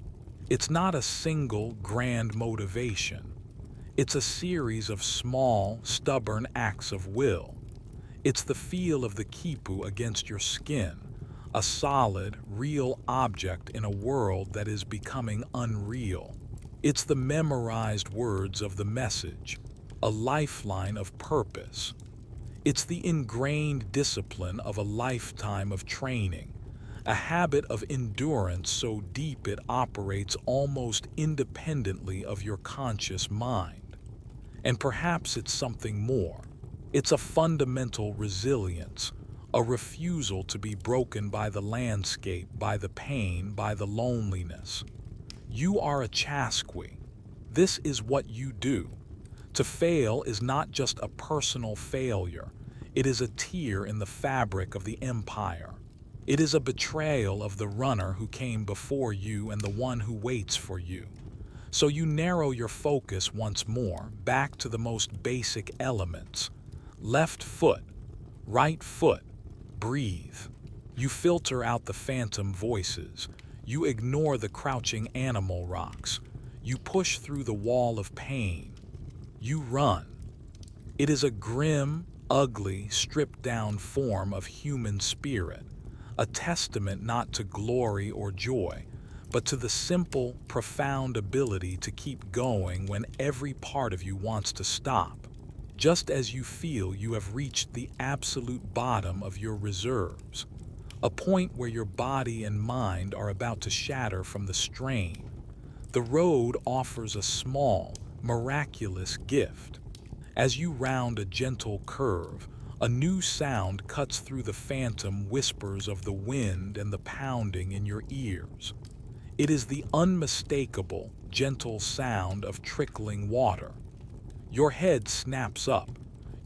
It's not a single grand motivation. It's a series of small, stubborn acts of will. It's the feel of the quipu against your skin, a solid, real object in a world that is becoming unreal. It's the memorized words of the message, a lifeline of purpose. It's the ingrained discipline of a lifetime of training, a habit of endurance so deep it operates almost independently of your conscious mind. And perhaps it's something more. It's a fundamental resilience, a refusal to be broken by the landscape, by the pain, by the loneliness. You are a Chasqui. This is what you do. To fail is not just a personal failure. It is a tear in the fabric of the empire. It is a betrayal of the runner who came before you and the one who waits for you. So you narrow your focus once more back to the most basic elements. Left foot, right foot, breathe. You filter out the phantom voices. You ignore the crouching animal rocks. You push through the wall of pain. You run. It is a grim, ugly, stripped-down form of human spirit, a testament not to glory or joy, but to the simple, profound ability to keep going when every part of you wants to stop, just as you feel you have reached the absolute bottom of your reserves, a point where your body and mind are about to shatter from the strain. The road offers a small, miraculous gift. As you round a gentle curve, a new sound cuts through the phantom whispers of the wind and the pounding in your ears. It is the unmistakable, gentle sound of trickling water. Your head snaps up,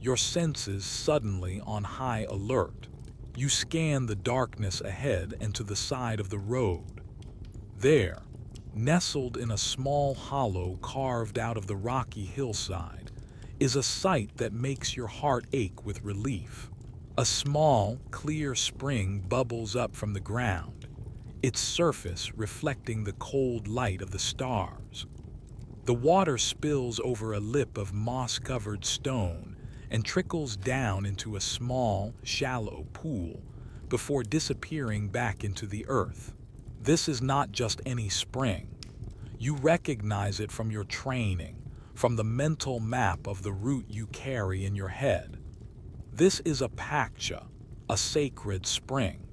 your senses suddenly on high alert. You scan the darkness ahead and to the side of the road. There, nestled in a small hollow carved out of the rocky hillside, is a sight that makes your heart ache with relief. A small, clear spring bubbles up from the ground, its surface reflecting the cold light of the stars. The water spills over a lip of moss-covered stone and trickles down into a small, shallow pool before disappearing back into the earth. This is not just any spring. You recognize it from your training, from the mental map of the route you carry in your head. This is a paksha, a sacred spring.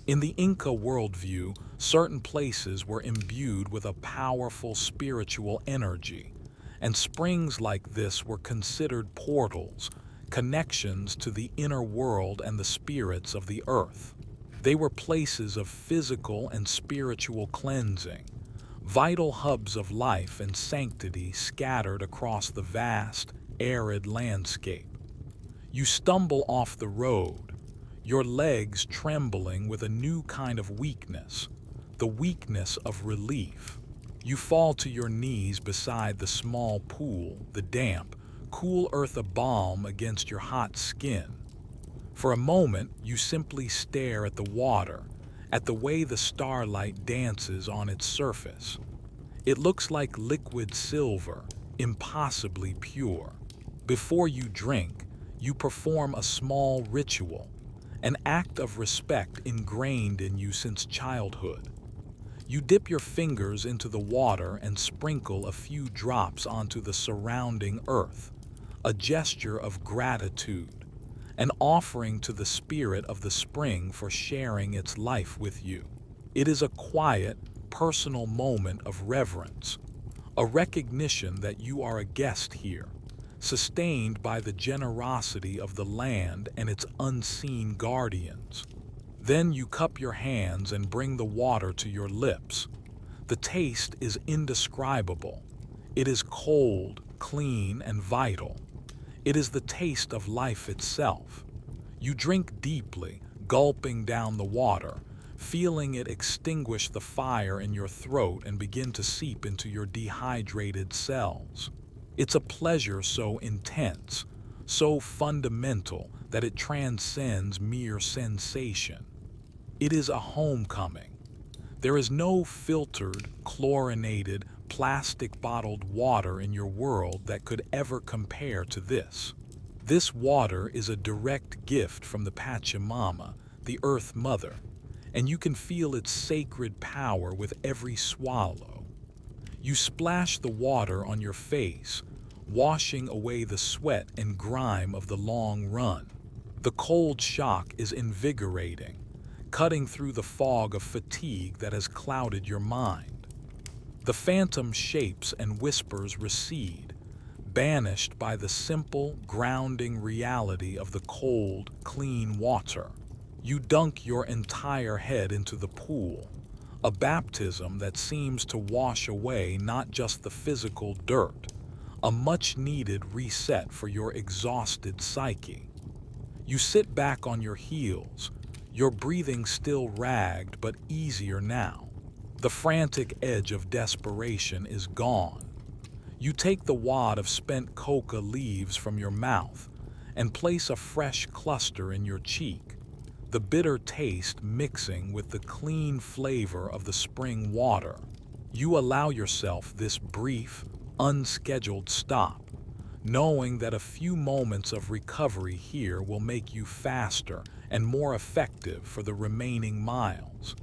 In the Inca worldview, certain places were imbued with a powerful spiritual energy, and springs like this were considered portals, connections to the inner world and the spirits of the earth. They were places of physical and spiritual cleansing, vital hubs of life and sanctity scattered across the vast, arid landscape. You stumble off the road, your legs trembling with a new kind of weakness, the weakness of relief. You fall to your knees beside the small pool, the damp, cool earth a balm against your hot skin. For a moment, you simply stare at the water, at the way the starlight dances on its surface. It looks like liquid silver, impossibly pure. Before you drink, you perform a small ritual, an act of respect ingrained in you since childhood. You dip your fingers into the water and sprinkle a few drops onto the surrounding earth, a gesture of gratitude, an offering to the spirit of the spring for sharing its life with you. It is a quiet, personal moment of reverence, a recognition that you are a guest here, sustained by the generosity of the land and its unseen guardians. Then you cup your hands and bring the water to your lips. The taste is indescribable. It is cold, clean, and vital. It is the taste of life itself. You drink deeply, gulping down the water, feeling it extinguish the fire in your throat and begin to seep into your dehydrated cells. It's a pleasure so intense, so fundamental that it transcends mere sensation. It is a homecoming. There is no filtered, chlorinated, plastic-bottled water in your world that could ever compare to this. This water is a direct gift from the Pachamama, the Earth Mother, and you can feel its sacred power with every swallow. You splash the water on your face, washing away the sweat and grime of the long run. The cold shock is invigorating, cutting through the fog of fatigue that has clouded your mind. The phantom shapes and whispers recede, banished by the simple, grounding reality of the cold, clean water. You dunk your entire head into the pool, a baptism that seems to wash away not just the physical dirt, a much-needed reset for your exhausted psyche. You sit back on your heels, Your breathing still ragged, but easier now. The frantic edge of desperation is gone. You take the wad of spent coca leaves from your mouth and place a fresh cluster in your cheek, the bitter taste mixing with the clean flavor of the spring water. You allow yourself this brief, unscheduled stop, knowing that a few moments of recovery here will make you faster and more effective for the remaining miles.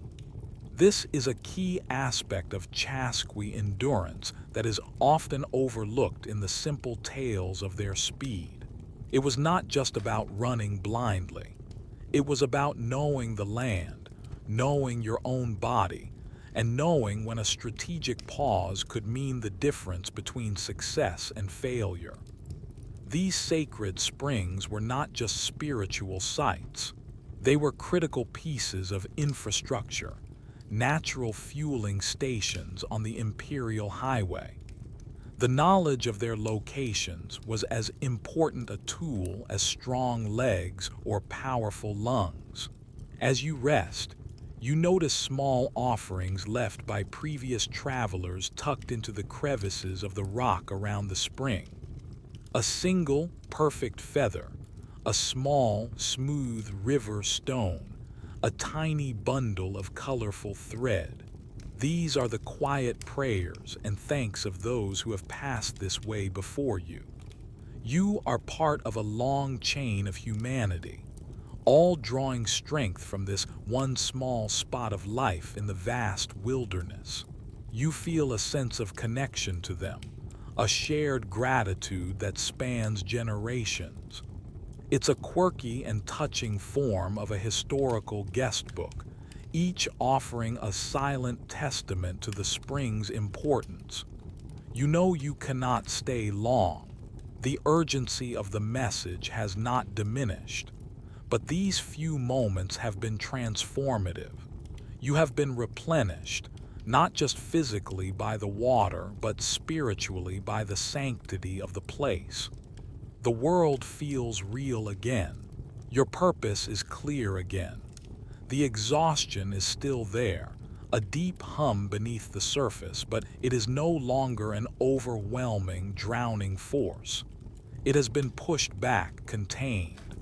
This is a key aspect of Chasqui endurance that is often overlooked in the simple tales of their speed. It was not just about running blindly. It was about knowing the land, knowing your own body, and knowing when a strategic pause could mean the difference between success and failure. These sacred springs were not just spiritual sites. They were critical pieces of infrastructure, natural fueling stations on the Imperial Highway. The knowledge of their locations was as important a tool as strong legs or powerful lungs. As you rest, you notice small offerings left by previous travelers tucked into the crevices of the rock around the spring. A single, perfect feather, a small, smooth river stone, a tiny bundle of colorful thread. These are the quiet prayers and thanks of those who have passed this way before you. You are part of a long chain of humanity, all drawing strength from this one small spot of life in the vast wilderness. You feel a sense of connection to them, a shared gratitude that spans generations. It's a quirky and touching form of a historical guestbook, each offering a silent testament to the spring's importance. You know you cannot stay long. The urgency of the message has not diminished, but these few moments have been transformative. You have been replenished, not just physically by the water, but spiritually by the sanctity of the place. The world feels real again. Your purpose is clear again. The exhaustion is still there, a deep hum beneath the surface, but it is no longer an overwhelming, drowning force. It has been pushed back, contained.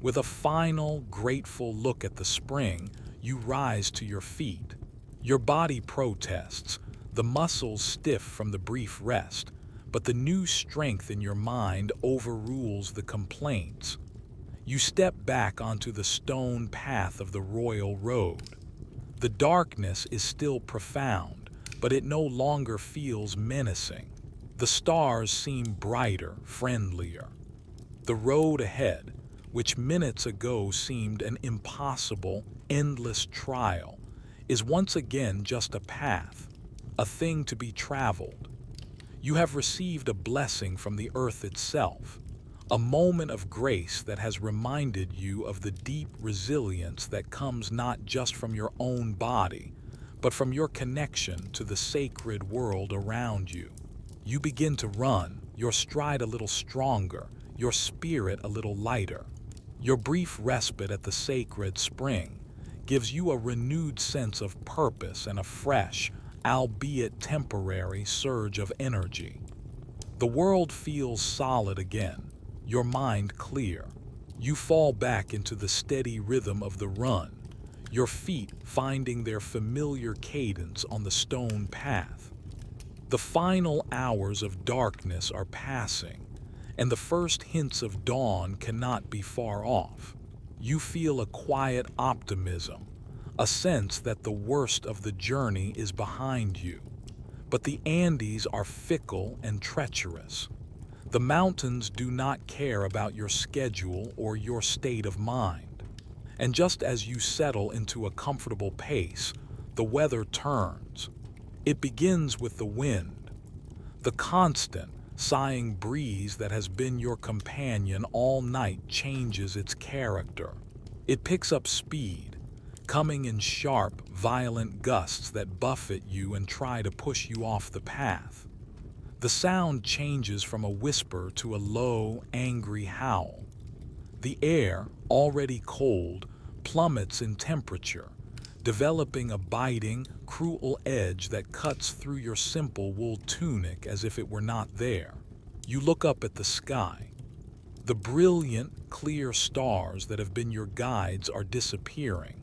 With a final, grateful look at the spring, you rise to your feet. Your body protests, the muscles stiff from the brief rest, but the new strength in your mind overrules the complaints. You step back onto the stone path of the Royal Road. The darkness is still profound, but it no longer feels menacing. The stars seem brighter, friendlier. The road ahead, which minutes ago seemed an impossible, endless trial, is once again just a path, a thing to be traveled. You have received a blessing from the earth itself, a moment of grace that has reminded you of the deep resilience that comes not just from your own body, but from your connection to the sacred world around you. You begin to run, your stride a little stronger, your spirit a little lighter. Your brief respite at the sacred spring gives you a renewed sense of purpose and a fresh, albeit temporary, surge of energy. The world feels solid again, your mind clear. You fall back into the steady rhythm of the run, your feet finding their familiar cadence on the stone path. The final hours of darkness are passing, and the first hints of dawn cannot be far off. You feel a quiet optimism, a sense that the worst of the journey is behind you. But the Andes are fickle and treacherous. The mountains do not care about your schedule or your state of mind. And just as you settle into a comfortable pace, the weather turns. It begins with the wind, the constant, sighing breeze that has been your companion all night changes its character. It picks up speed, coming in sharp, violent gusts that buffet you and try to push you off the path. The sound changes from a whisper to a low, angry howl. The air, already cold, plummets in temperature, developing a biting, cruel edge that cuts through your simple wool tunic as if it were not there. You look up at the sky. The brilliant, clear stars that have been your guides are disappearing,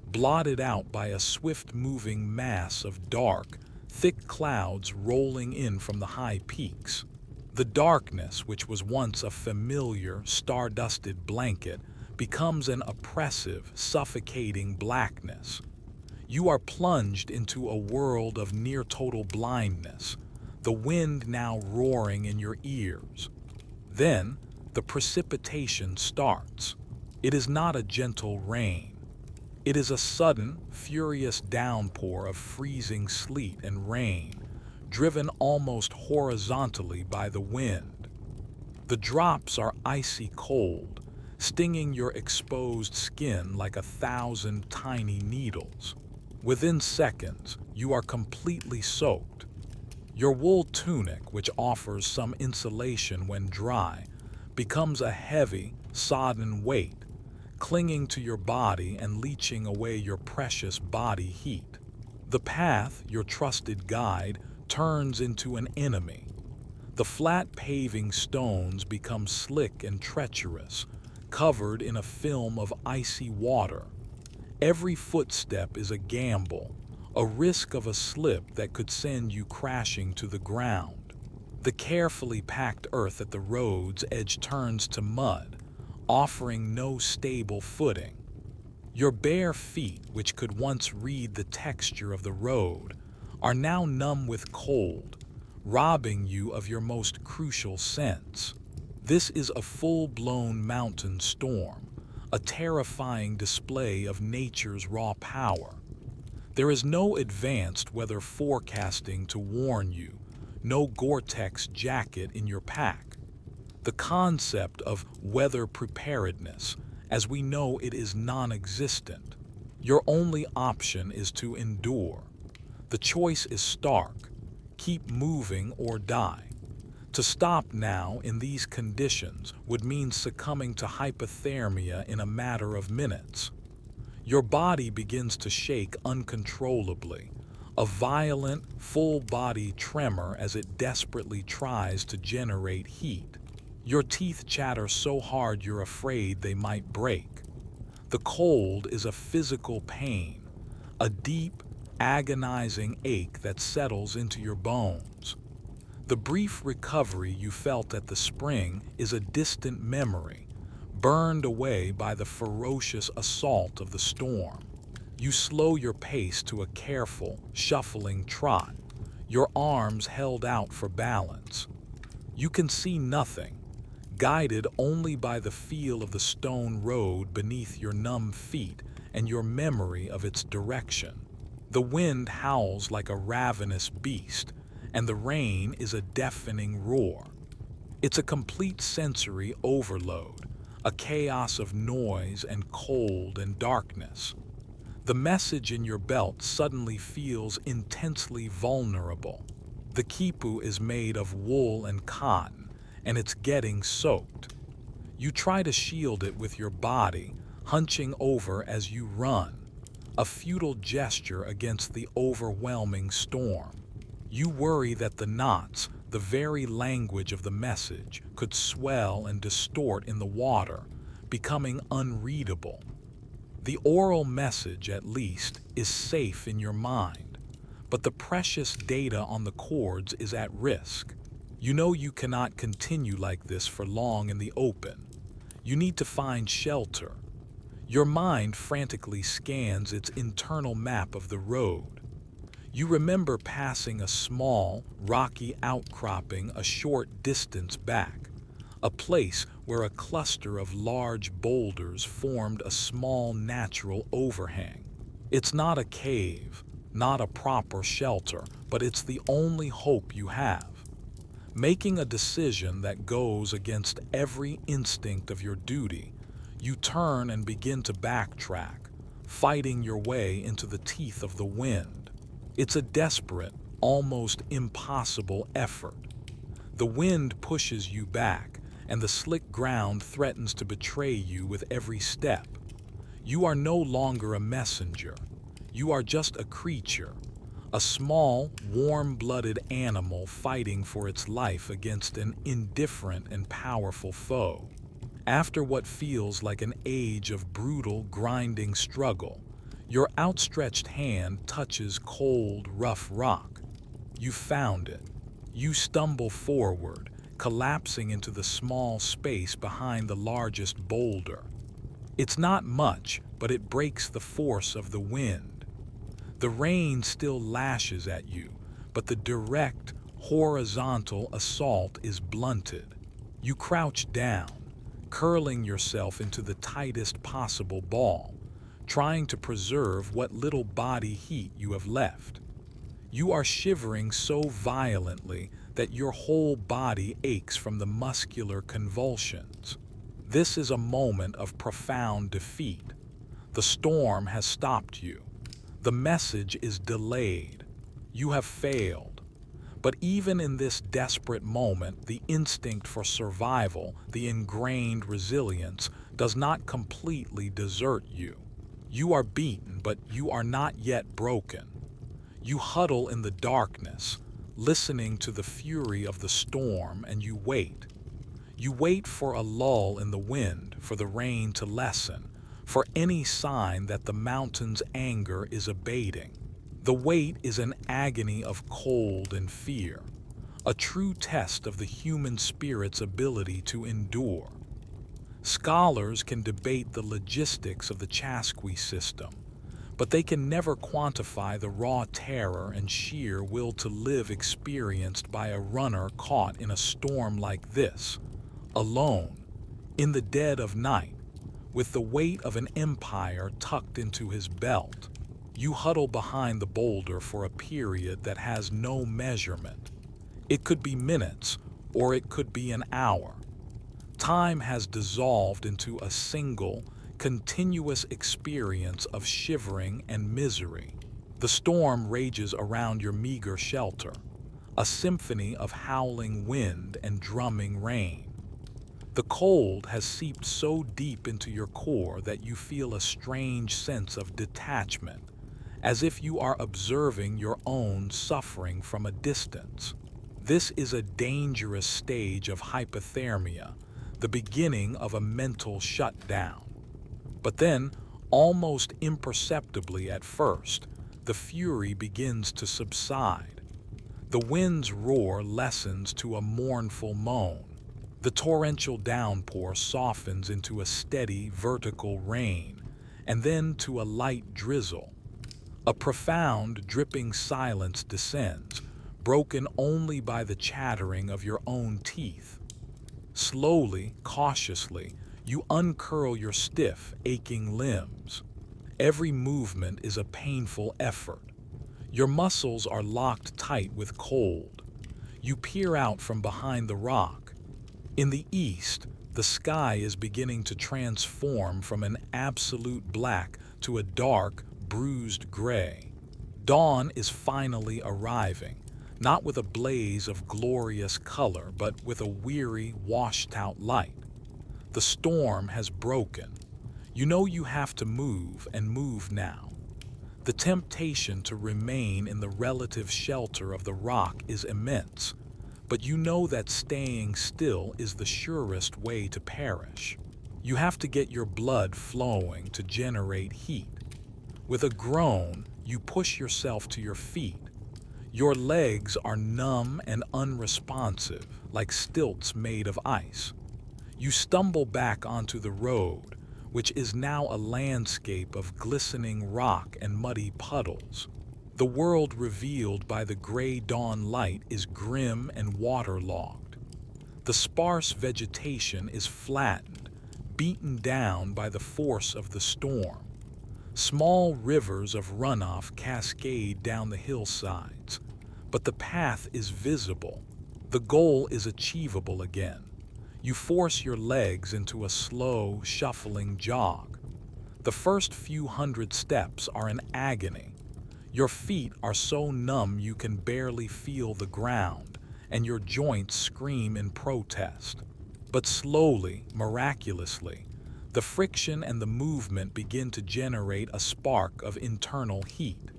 blotted out by a swift-moving mass of dark, thick clouds rolling in from the high peaks. The darkness, which was once a familiar, star-dusted blanket, becomes an oppressive, suffocating blackness. You are plunged into a world of near-total blindness, the wind now roaring in your ears. Then, the precipitation starts. It is not a gentle rain. It is a sudden, furious downpour of freezing sleet and rain, driven almost horizontally by the wind. The drops are icy cold, stinging your exposed skin like 1,000 tiny needles. Within seconds, you are completely soaked. Your wool tunic, which offers some insulation when dry, becomes a heavy, sodden weight, clinging to your body and leaching away your precious body heat. The path, your trusted guide, turns into an enemy. The flat paving stones become slick and treacherous, covered in a film of icy water. Every footstep is a gamble, a risk of a slip that could send you crashing to the ground. The carefully packed earth at the road's edge turns to mud, offering no stable footing. Your bare feet, which could once read the texture of the road, are now numb with cold, robbing you of your most crucial sense. This is a full-blown mountain storm, a terrifying display of nature's raw power. There is no advanced weather forecasting to warn you, no Gore-Tex jacket in your pack. The concept of weather preparedness, as we know it, is non-existent. Your only option is to endure. The choice is stark: keep moving or die. To stop now in these conditions would mean succumbing to hypothermia in a matter of minutes. Your body begins to shake uncontrollably, a violent, full-body tremor as it desperately tries to generate heat. Your teeth chatter so hard you're afraid they might break. The cold is a physical pain, a deep, agonizing ache that settles into your bones. The brief recovery you felt at the spring is a distant memory, burned away by the ferocious assault of the storm. You slow your pace to a careful, shuffling trot, your arms held out for balance. You can see nothing, guided only by the feel of the stone road beneath your numb feet and your memory of its direction. The wind howls like a ravenous beast, and the rain is a deafening roar. It's a complete sensory overload, a chaos of noise and cold and darkness. The message in your belt suddenly feels intensely vulnerable. The quipu is made of wool and cotton, and it's getting soaked. You try to shield it with your body, hunching over as you run, a futile gesture against the overwhelming storm. You worry that the knots, the very language of the message, could swell and distort in the water, becoming unreadable. The oral message, at least, is safe in your mind, but the precious data on the cords is at risk. You know you cannot continue like this for long in the open. You need to find shelter. Your mind frantically scans its internal map of the road. You remember passing a small, rocky outcropping a short distance back, a place where a cluster of large boulders formed a small natural overhang. It's not a cave, not a proper shelter, but it's the only hope you have. Making a decision that goes against every instinct of your duty, you turn and begin to backtrack, fighting your way into the teeth of the wind. It's a desperate, almost impossible effort. The wind pushes you back, and the slick ground threatens to betray you with every step. You are no longer a messenger. You are just a creature, a small, warm-blooded animal fighting for its life against an indifferent and powerful foe. After what feels like an age of brutal, grinding struggle, your outstretched hand touches cold, rough rock. You found it. You stumble forward, collapsing into the small space behind the largest boulder. It's not much, but it breaks the force of the wind. The rain still lashes at you, but the direct, horizontal assault is blunted. You crouch down, curling yourself into the tightest possible ball, trying to preserve what little body heat you have left. You are shivering so violently that your whole body aches from the muscular convulsions. This is a moment of profound defeat. The storm has stopped you. The message is delayed. You have failed. But even in this desperate moment, the instinct for survival, the ingrained resilience, does not completely desert you. You are beaten, but you are not yet broken. You huddle in the darkness, listening to the fury of the storm, and you wait. You wait for a lull in the wind, for the rain to lessen, for any sign that the mountain's anger is abating. The wait is an agony of cold and fear, a true test of the human spirit's ability to endure. Scholars can debate the logistics of the Chasqui system, but they can never quantify the raw terror and sheer will to live experienced by a runner caught in a storm like this, alone, in the dead of night, with the weight of an empire tucked into his belt. You huddle behind the boulder for a period that has no measurement. It could be minutes, or it could be an hour. Time has dissolved into a single, continuous experience of shivering and misery. The storm rages around your meager shelter, a symphony of howling wind and drumming rain. The cold has seeped so deep into your core that you feel a strange sense of detachment, as if you are observing your own suffering from a distance. This is a dangerous stage of hypothermia, the beginning of a mental shutdown. But then, almost imperceptibly at first, the fury begins to subside. The wind's roar lessens to a mournful moan. The torrential downpour softens into a steady, vertical rain, and then to a light drizzle. A profound, dripping silence descends, broken only by the chattering of your own teeth. Slowly, cautiously, you uncurl your stiff, aching limbs. Every movement is a painful effort. Your muscles are locked tight with cold. You peer out from behind the rock. In the east, the sky is beginning to transform from an absolute black to a dark, bruised gray. Dawn is finally arriving, not with a blaze of glorious color, but with a weary, washed-out light. The storm has broken. You know you have to move, and move now. The temptation to remain in the relative shelter of the rock is immense, but you know that staying still is the surest way to perish. You have to get your blood flowing to generate heat. With a groan, you push yourself to your feet. Your legs are numb and unresponsive, like stilts made of ice. You stumble back onto the road, which is now a landscape of glistening rock and muddy puddles. The world revealed by the gray dawn light is grim and waterlogged. The sparse vegetation is flattened, beaten down by the force of the storm. Small rivers of runoff cascade down the hillsides, but the path is visible. The goal is achievable again. You force your legs into a slow, shuffling jog. The first few hundred steps are an agony. Your feet are so numb you can barely feel the ground, and your joints scream in protest. But slowly, miraculously, The friction and the movement begin to generate a spark of internal heat.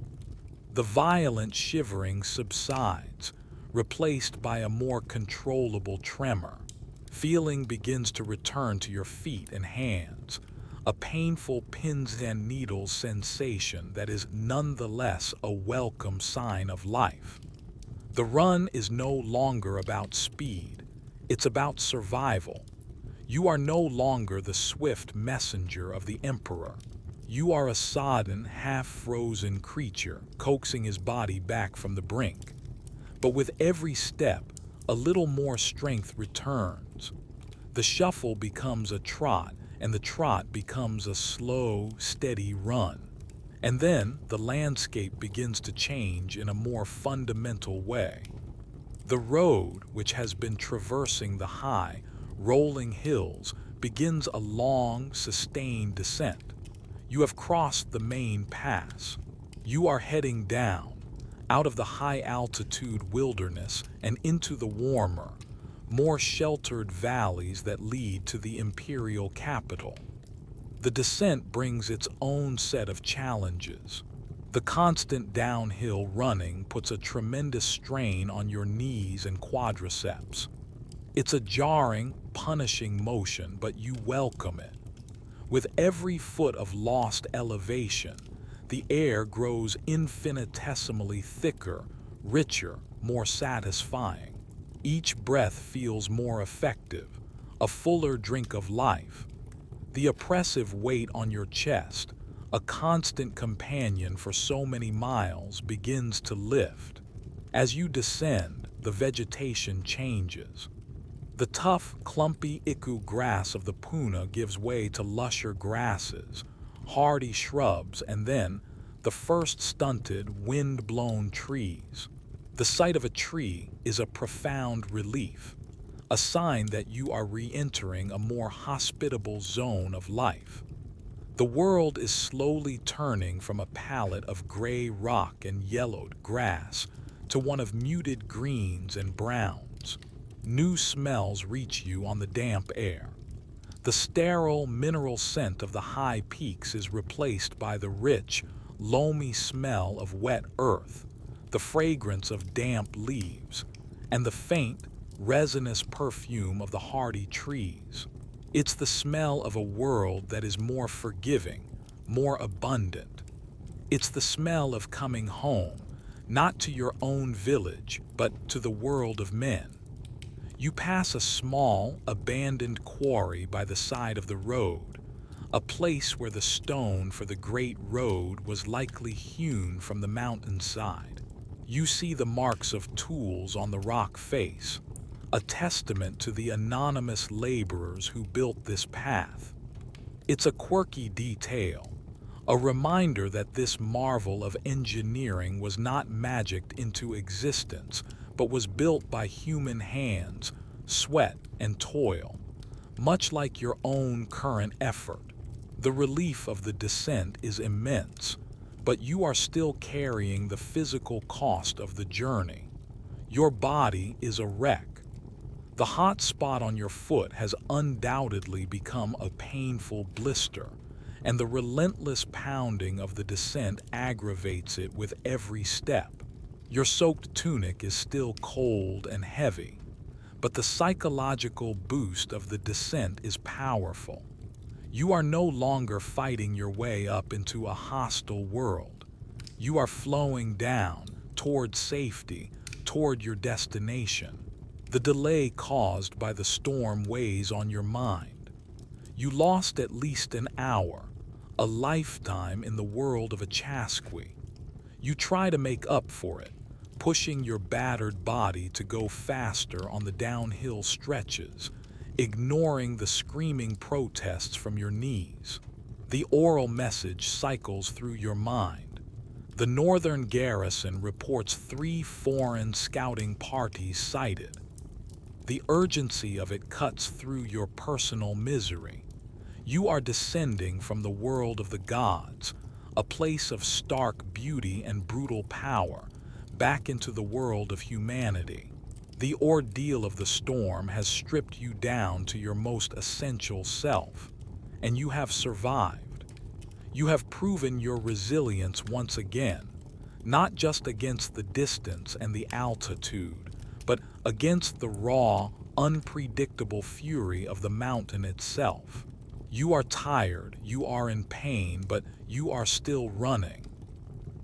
The violent shivering subsides, replaced by a more controllable tremor. Feeling begins to return to your feet and hands, a painful pins and needles sensation that is nonetheless a welcome sign of life. The run is no longer about speed, it's about survival. You are no longer the swift messenger of the emperor. You are a sodden, half-frozen creature coaxing his body back from the brink. But with every step, a little more strength returns. The shuffle becomes a trot, and the trot becomes a slow, steady run. And then the landscape begins to change in a more fundamental way. The road, which has been traversing the high, rolling hills, begins a long, sustained descent. You have crossed the main pass. You are heading down, out of the high-altitude wilderness and into the warmer, more sheltered valleys that lead to the imperial capital. The descent brings its own set of challenges. The constant downhill running puts a tremendous strain on your knees and quadriceps. It's a jarring, punishing motion, but you welcome it. With every foot of lost elevation, the air grows infinitesimally thicker, richer, more satisfying. Each breath feels more effective, a fuller drink of life. The oppressive weight on your chest, a constant companion for so many miles, begins to lift. As you descend, the vegetation changes. The tough, clumpy iku grass of the puna gives way to lusher grasses, hardy shrubs, and then the first stunted, wind-blown trees. The sight of a tree is a profound relief, a sign that you are re-entering a more hospitable zone of life. The world is slowly turning from a palette of gray rock and yellowed grass to one of muted greens and browns. New smells reach you on the damp air. The sterile mineral scent of the high peaks is replaced by the rich, loamy smell of wet earth, the fragrance of damp leaves, and the faint, resinous perfume of the hardy trees. It's the smell of a world that is more forgiving, more abundant. It's the smell of coming home, not to your own village, but to the world of men. You pass a small, abandoned quarry by the side of the road, a place where the stone for the great road was likely hewn from the mountainside. You see the marks of tools on the rock face, a testament to the anonymous laborers who built this path. It's a quirky detail, a reminder that this marvel of engineering was not magicked into existence, but was built by human hands, sweat, and toil, much like your own current effort. The relief of the descent is immense, but you are still carrying the physical cost of the journey. Your body is a wreck. The hot spot on your foot has undoubtedly become a painful blister, and the relentless pounding of the descent aggravates it with every step. Your soaked tunic is still cold and heavy, but the psychological boost of the descent is powerful. You are no longer fighting your way up into a hostile world. You are flowing down, toward safety, toward your destination. The delay caused by the storm weighs on your mind. You lost at least an hour, a lifetime in the world of a Chasqui. You try to make up for it, pushing your battered body to go faster on the downhill stretches, ignoring the screaming protests from your knees. The oral message cycles through your mind. The northern garrison reports 3 foreign scouting parties sighted. The urgency of it cuts through your personal misery. You are descending from the world of the gods, a place of stark beauty and brutal power, back into the world of humanity. The ordeal of the storm has stripped you down to your most essential self, and you have survived. You have proven your resilience once again, not just against the distance and the altitude, but against the raw, unpredictable fury of the mountain itself. You are tired, you are in pain, but you are still running.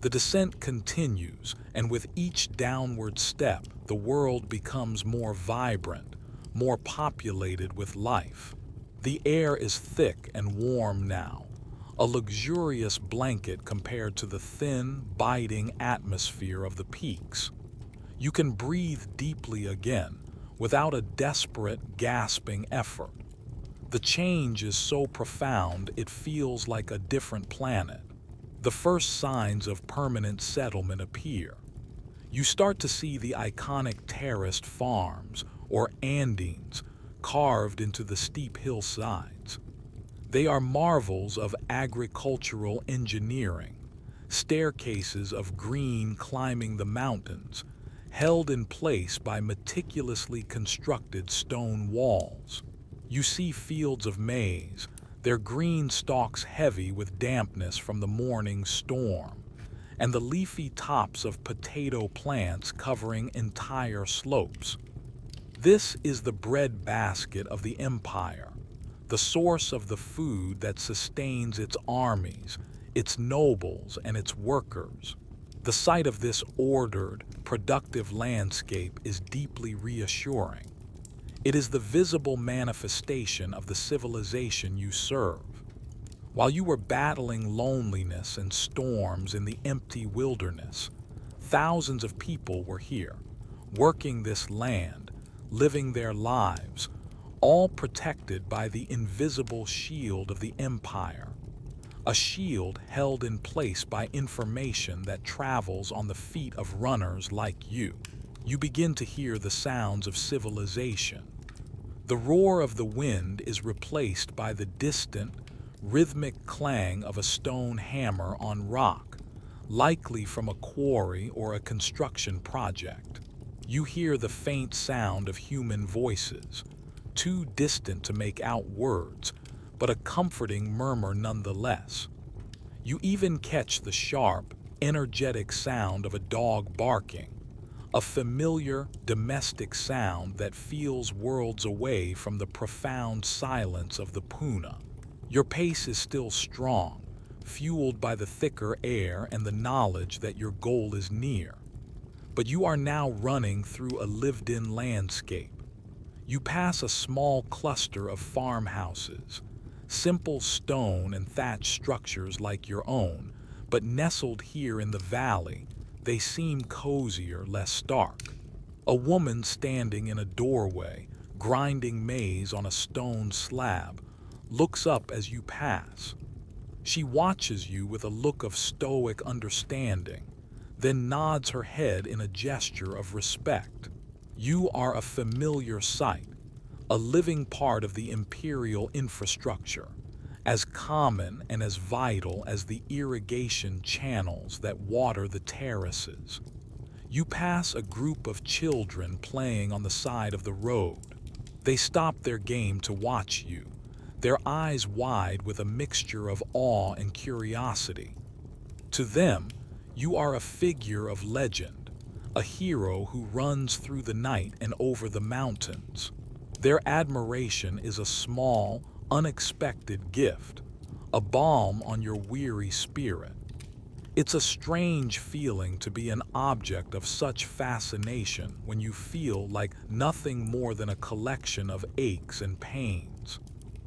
The descent continues, and with each downward step, the world becomes more vibrant, more populated with life. The air is thick and warm now, a luxurious blanket compared to the thin, biting atmosphere of the peaks. You can breathe deeply again, without a desperate, gasping effort. The change is so profound it feels like a different planet. The first signs of permanent settlement appear. You start to see the iconic terraced farms, or andines, carved into the steep hillsides. They are marvels of agricultural engineering, staircases of green climbing the mountains, held in place by meticulously constructed stone walls. You see fields of maize, their green stalks heavy with dampness from the morning storm, and the leafy tops of potato plants covering entire slopes. This is the breadbasket of the empire, the source of the food that sustains its armies, its nobles, and its workers. The sight of this ordered, productive landscape is deeply reassuring. It is the visible manifestation of the civilization you serve. While you were battling loneliness and storms in the empty wilderness, thousands of people were here, working this land, living their lives, all protected by the invisible shield of the empire. A shield held in place by information that travels on the feet of runners like you. You begin to hear the sounds of civilization. The roar of the wind is replaced by the distant, rhythmic clang of a stone hammer on rock, likely from a quarry or a construction project. You hear the faint sound of human voices, too distant to make out words, but a comforting murmur nonetheless. You even catch the sharp, energetic sound of a dog barking, a familiar, domestic sound that feels worlds away from the profound silence of the puna. Your pace is still strong, fueled by the thicker air and the knowledge that your goal is near. But you are now running through a lived-in landscape. You pass a small cluster of farmhouses, simple stone and thatch structures like your own, but nestled here in the valley, they seem cozier, less stark. A woman standing in a doorway, grinding maize on a stone slab, looks up as you pass. She watches you with a look of stoic understanding, then nods her head in a gesture of respect. You are a familiar sight, a living part of the imperial infrastructure, as common and as vital as the irrigation channels that water the terraces. You pass a group of children playing on the side of the road. They stop their game to watch you, their eyes wide with a mixture of awe and curiosity. To them, you are a figure of legend, a hero who runs through the night and over the mountains. Their admiration is a small, unexpected gift, a balm on your weary spirit. It's a strange feeling to be an object of such fascination when you feel like nothing more than a collection of aches and pains.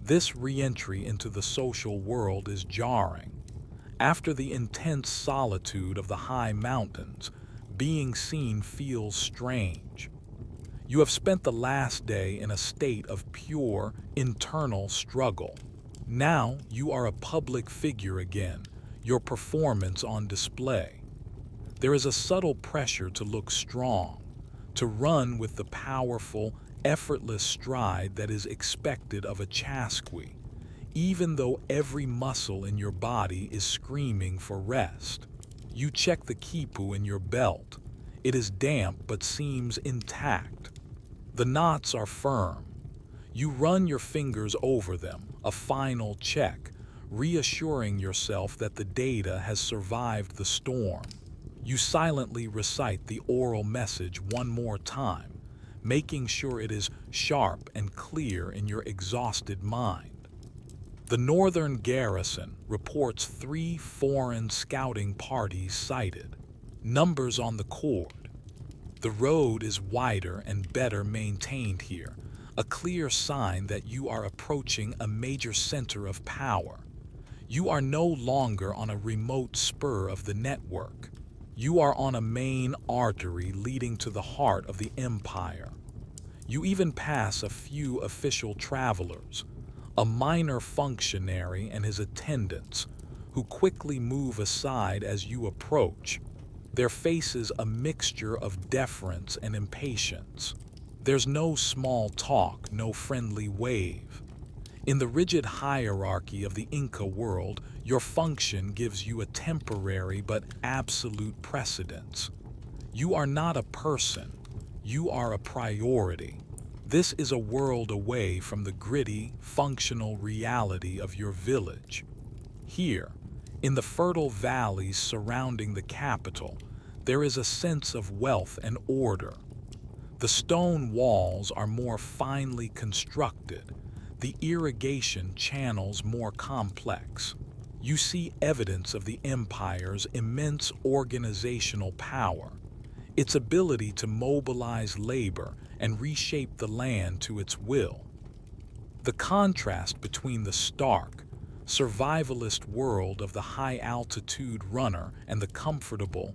This re-entry into the social world is jarring. After the intense solitude of the high mountains, being seen feels strange. You have spent the last day in a state of pure, internal struggle. Now you are a public figure again, your performance on display. There is a subtle pressure to look strong, to run with the powerful, effortless stride that is expected of a Chasqui, even though every muscle in your body is screaming for rest. You check the quipu in your belt. It is damp but seems intact. The knots are firm. You run your fingers over them, a final check, reassuring yourself that the data has survived the storm. You silently recite the oral message one more time, making sure it is sharp and clear in your exhausted mind. The Northern Garrison reports 3 foreign scouting parties sighted. Numbers on the cord. The road is wider and better maintained here, a clear sign that you are approaching a major center of power. You are no longer on a remote spur of the network. You are on a main artery leading to the heart of the empire. You even pass a few official travelers, a minor functionary and his attendants, who quickly move aside as you approach, their faces a mixture of deference and impatience. There's no small talk, no friendly wave. In the rigid hierarchy of the Inca world, your function gives you a temporary but absolute precedence. You are not a person, you are a priority. This is a world away from the gritty, functional reality of your village. Here, in the fertile valleys surrounding the capital, there is a sense of wealth and order. The stone walls are more finely constructed, the irrigation channels more complex. You see evidence of the empire's immense organizational power, its ability to mobilize labor and reshape the land to its will. The contrast between the stark, survivalist world of the high-altitude runner and the comfortable,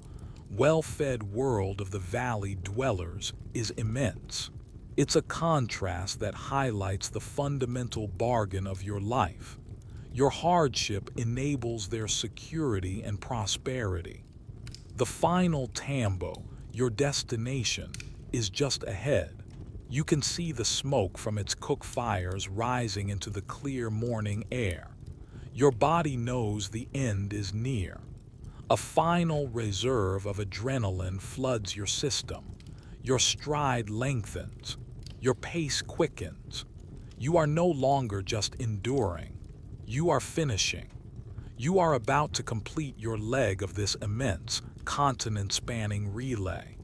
well-fed world of the valley dwellers is immense. It's a contrast that highlights the fundamental bargain of your life. Your hardship enables their security and prosperity. The final tambo, your destination, is just ahead. You can see the smoke from its cook fires rising into the clear morning air. Your body knows the end is near. A final reserve of adrenaline floods your system. Your stride lengthens. Your pace quickens. You are no longer just enduring. You are finishing. You are about to complete your leg of this immense, continent-spanning relay.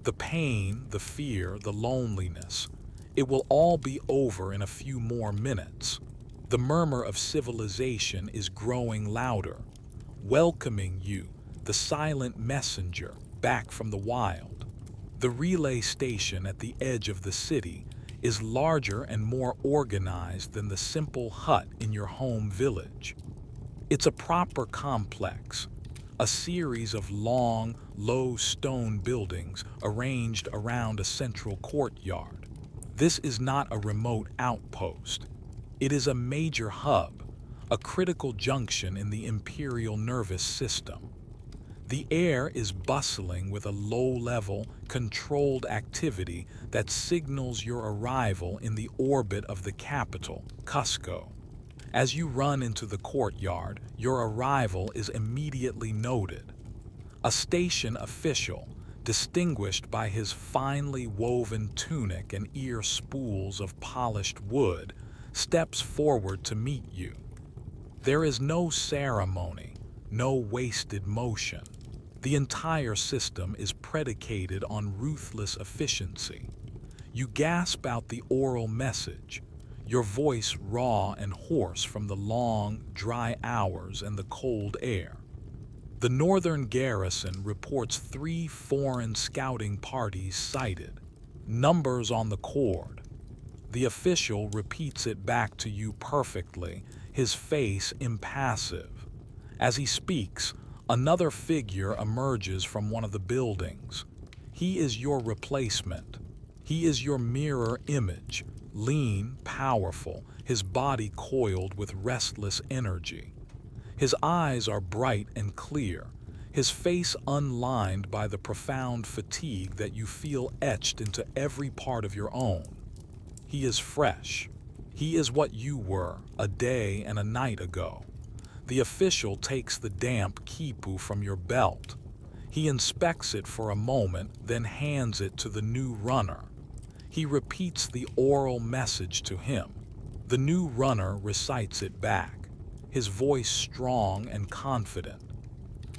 The pain, the fear, the loneliness, it will all be over in a few more minutes. The murmur of civilization is growing louder, welcoming you, the silent messenger, back from the wild. The relay station at the edge of the city is larger and more organized than the simple hut in your home village. It's a proper complex, a series of long, low stone buildings arranged around a central courtyard. This is not a remote outpost. It is a major hub, a critical junction in the imperial nervous system. The air is bustling with a low-level, controlled activity that signals your arrival in the orbit of the capital, Cusco. As you run into the courtyard, your arrival is immediately noted. A station official, distinguished by his finely woven tunic and ear spools of polished wood, steps forward to meet you. There is no ceremony, no wasted motion. The entire system is predicated on ruthless efficiency. You gasp out the oral message, your voice raw and hoarse from the long, dry hours and the cold air. The Northern Garrison reports 3 foreign scouting parties sighted. Numbers on the cord. The official repeats it back to you perfectly, his face impassive. As he speaks, another figure emerges from one of the buildings. He is your replacement. He is your mirror image, lean, powerful, his body coiled with restless energy. His eyes are bright and clear, his face unlined by the profound fatigue that you feel etched into every part of your own. He is fresh. He is what you were a day and a night ago. The official takes the damp quipu from your belt. He inspects it for a moment, then hands it to the new runner. He repeats the oral message to him. The new runner recites it back, his voice strong and confident.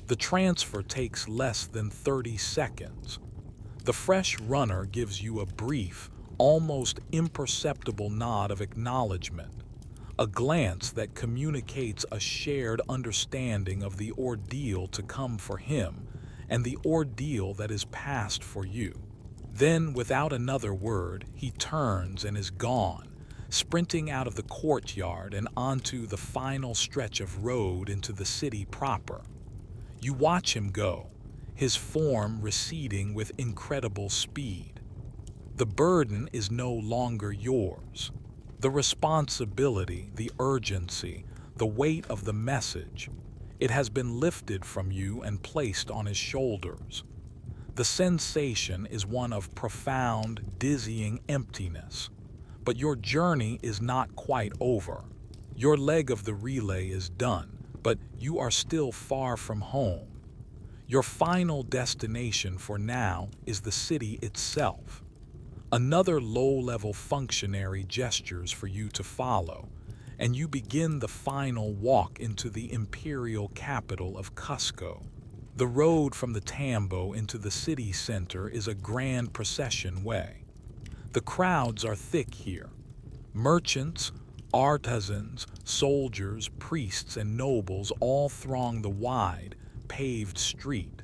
The transfer takes less than 30 seconds. The fresh runner gives you a brief, almost imperceptible nod of acknowledgement, a glance that communicates a shared understanding of the ordeal to come for him and the ordeal that is past for you. Then, without another word, he turns and is gone, sprinting out of the courtyard and onto the final stretch of road into the city proper. You watch him go, his form receding with incredible speed. The burden is no longer yours. The responsibility, the urgency, the weight of the message, it has been lifted from you and placed on his shoulders. The sensation is one of profound, dizzying emptiness. But your journey is not quite over. Your leg of the relay is done, but you are still far from home. Your final destination for now is the city itself. Another low-level functionary gestures for you to follow, and you begin the final walk into the imperial capital of Cusco. The road from the Tambo into the city center is a grand procession way. The crowds are thick here. Merchants, artisans, soldiers, priests, and nobles all throng the wide, paved street.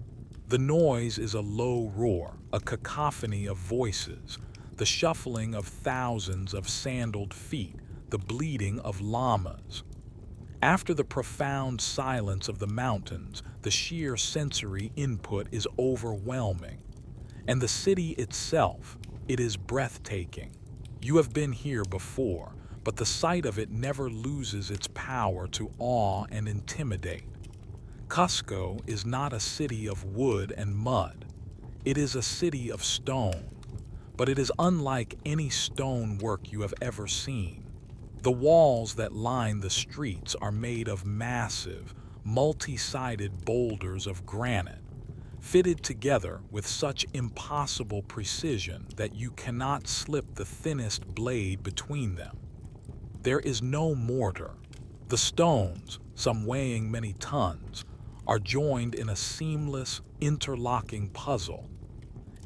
The noise is a low roar, a cacophony of voices, the shuffling of thousands of sandaled feet, the bleating of llamas. After the profound silence of the mountains, the sheer sensory input is overwhelming. And the city itself, it is breathtaking. You have been here before, but the sight of it never loses its power to awe and intimidate. Cusco is not a city of wood and mud. It is a city of stone, but it is unlike any stone work you have ever seen. The walls that line the streets are made of massive, multi-sided boulders of granite, fitted together with such impossible precision that you cannot slip the thinnest blade between them. There is no mortar. The stones, some weighing many tons, are joined in a seamless, interlocking puzzle.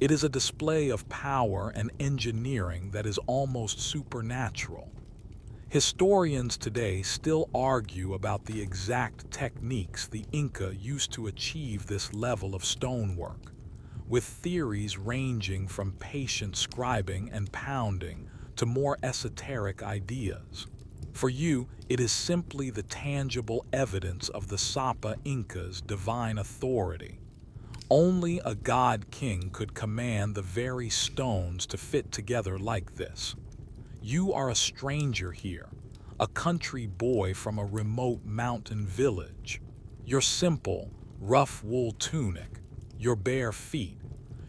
It is a display of power and engineering that is almost supernatural. Historians today still argue about the exact techniques the Inca used to achieve this level of stonework, with theories ranging from patient scribing and pounding to more esoteric ideas. For you, it is simply the tangible evidence of the Sapa Inca's divine authority. Only a god-king could command the very stones to fit together like this. You are a stranger here, a country boy from a remote mountain village. Your simple, rough wool tunic, your bare feet,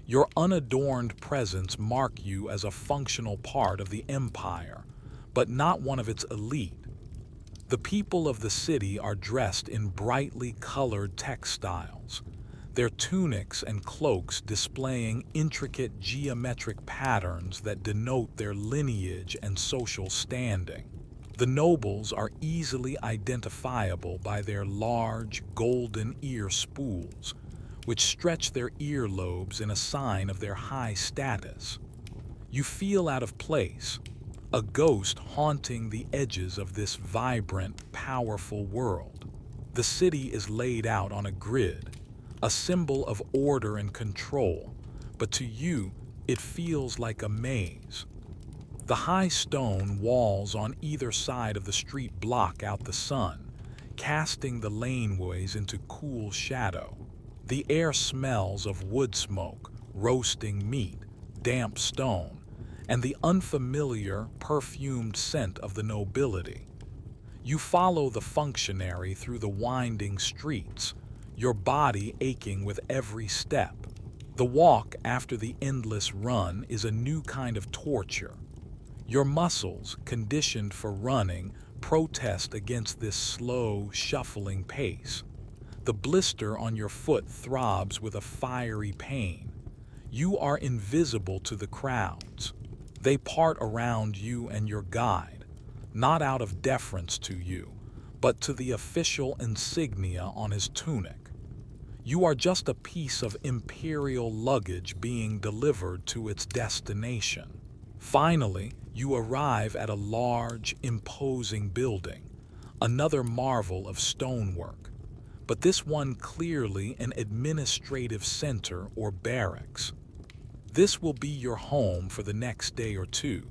your unadorned presence mark you as a functional part of the empire, but not one of its elite. The people of the city are dressed in brightly colored textiles, their tunics and cloaks displaying intricate geometric patterns that denote their lineage and social standing. The nobles are easily identifiable by their large, golden ear spools, which stretch their earlobes in a sign of their high status. You feel out of place, a ghost haunting the edges of this vibrant, powerful world. The city is laid out on a grid, a symbol of order and control, but to you, it feels like a maze. The high stone walls on either side of the street block out the sun, casting the laneways into cool shadow. The air smells of wood smoke, roasting meat, damp stone, and the unfamiliar, perfumed scent of the nobility. You follow the functionary through the winding streets, your body aching with every step. The walk after the endless run is a new kind of torture. Your muscles, conditioned for running, protest against this slow, shuffling pace. The blister on your foot throbs with a fiery pain. You are invisible to the crowds. They part around you and your guide, not out of deference to you, but to the official insignia on his tunic. You are just a piece of imperial luggage being delivered to its destination. Finally, you arrive at a large, imposing building, another marvel of stonework, but this one clearly an administrative center or barracks. This will be your home for the next day or two,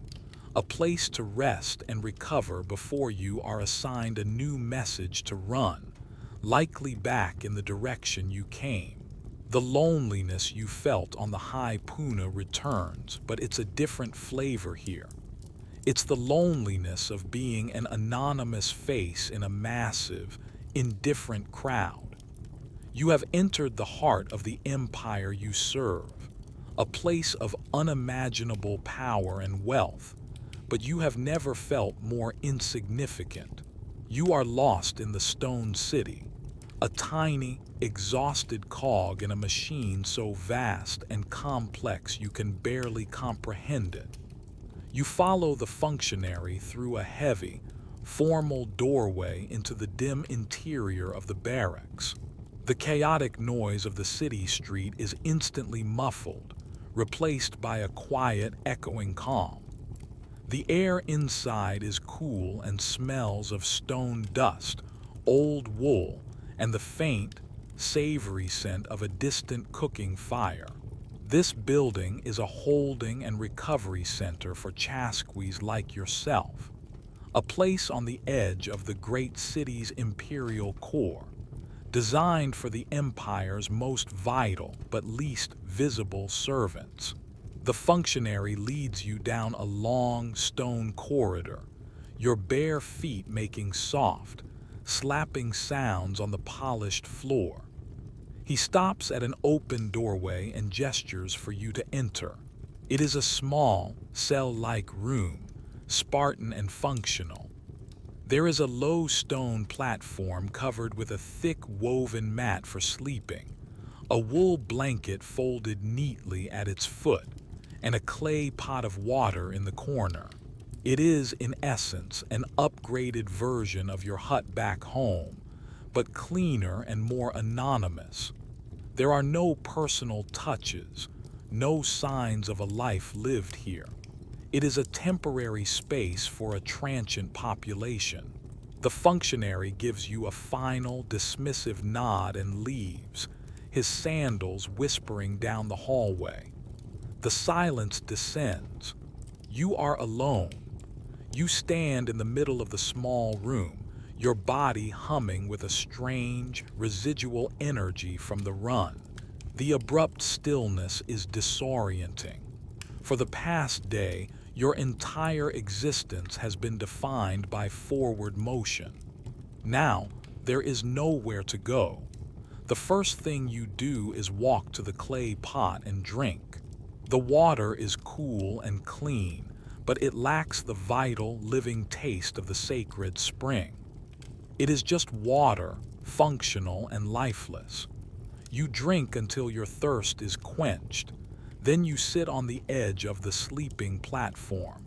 a place to rest and recover before you are assigned a new message to run, likely back in the direction you came. The loneliness you felt on the high Puna returns, but it's a different flavor here. It's the loneliness of being an anonymous face in a massive, indifferent crowd. You have entered the heart of the empire you serve, a place of unimaginable power and wealth, but you have never felt more insignificant. You are lost in the stone city, a tiny, exhausted cog in a machine so vast and complex you can barely comprehend it. You follow the functionary through a heavy, formal doorway into the dim interior of the barracks. The chaotic noise of the city street is instantly muffled, replaced by a quiet, echoing calm. The air inside is cool and smells of stone dust, old wool, and the faint, savory scent of a distant cooking fire. This building is a holding and recovery center for Chasquis like yourself, a place on the edge of the great city's imperial core, designed for the empire's most vital but least visible servants. The functionary leads you down a long stone corridor, your bare feet making soft, slapping sounds on the polished floor. He stops at an open doorway and gestures for you to enter. It is a small, cell-like room, Spartan and functional. There is a low stone platform covered with a thick woven mat for sleeping, a wool blanket folded neatly at its foot, and a clay pot of water in the corner. It is, in essence, an upgraded version of your hut back home, but cleaner and more anonymous. There are no personal touches, no signs of a life lived here. It is a temporary space for a transient population. The functionary gives you a final, dismissive nod and leaves, his sandals whispering down the hallway. The silence descends. You are alone. You stand in the middle of the small room, your body humming with a strange, residual energy from the run. The abrupt stillness is disorienting. For the past day, your entire existence has been defined by forward motion. Now, there is nowhere to go. The first thing you do is walk to the clay pot and drink. The water is cool and clean, but it lacks the vital, living taste of the sacred spring. It is just water, functional and lifeless. You drink until your thirst is quenched. Then you sit on the edge of the sleeping platform,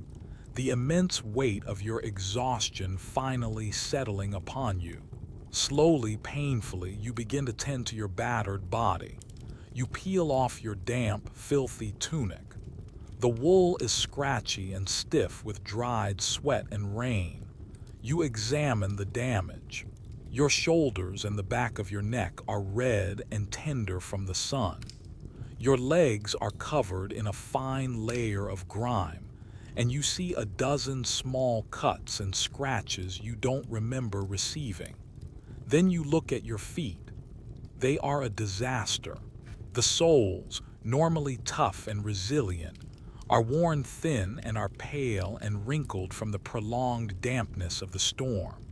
the immense weight of your exhaustion finally settling upon you. Slowly, painfully, you begin to tend to your battered body. You peel off your damp, filthy tunic. The wool is scratchy and stiff with dried sweat and rain. You examine the damage. Your shoulders and the back of your neck are red and tender from the sun. Your legs are covered in a fine layer of grime, and you see a dozen small cuts and scratches you don't remember receiving. Then you look at your feet. They are a disaster. The soles, normally tough and resilient, are worn thin and are pale and wrinkled from the prolonged dampness of the storm.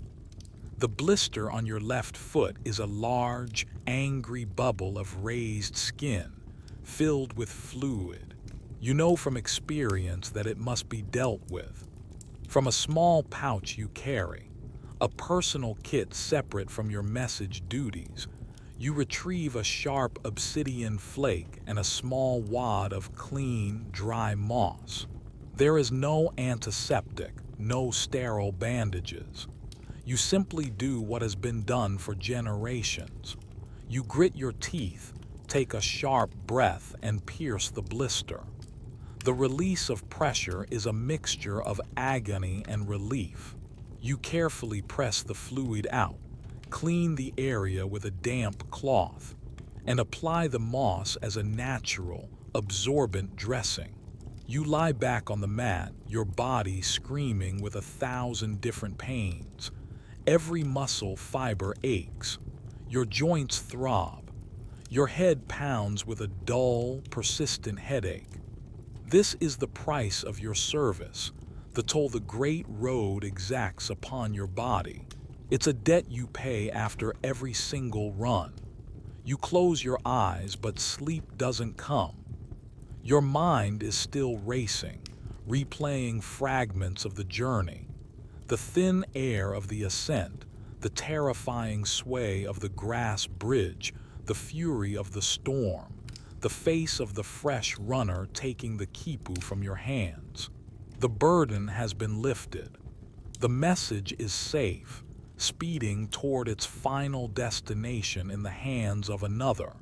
The blister on your left foot is a large, angry bubble of raised skin, filled with fluid. You know from experience that it must be dealt with. From a small pouch you carry, a personal kit separate from your message duties, you retrieve a sharp obsidian flake and a small wad of clean, dry moss. There is no antiseptic, no sterile bandages. You simply do what has been done for generations. You grit your teeth, take a sharp breath, and pierce the blister. The release of pressure is a mixture of agony and relief. You carefully press the fluid out, clean the area with a damp cloth, and apply the moss as a natural, absorbent dressing. You lie back on the mat, your body screaming with 1,000 different pains. Every muscle fiber aches. Your joints throb. Your head pounds with a dull, persistent headache. This is the price of your service, the toll the great road exacts upon your body. It's a debt you pay after every single run. You close your eyes, but sleep doesn't come. Your mind is still racing, replaying fragments of the journey. The thin air of the ascent, the terrifying sway of the grass bridge, the fury of the storm, the face of the fresh runner taking the quipu from your hands. The burden has been lifted. The message is safe, speeding toward its final destination in the hands of another.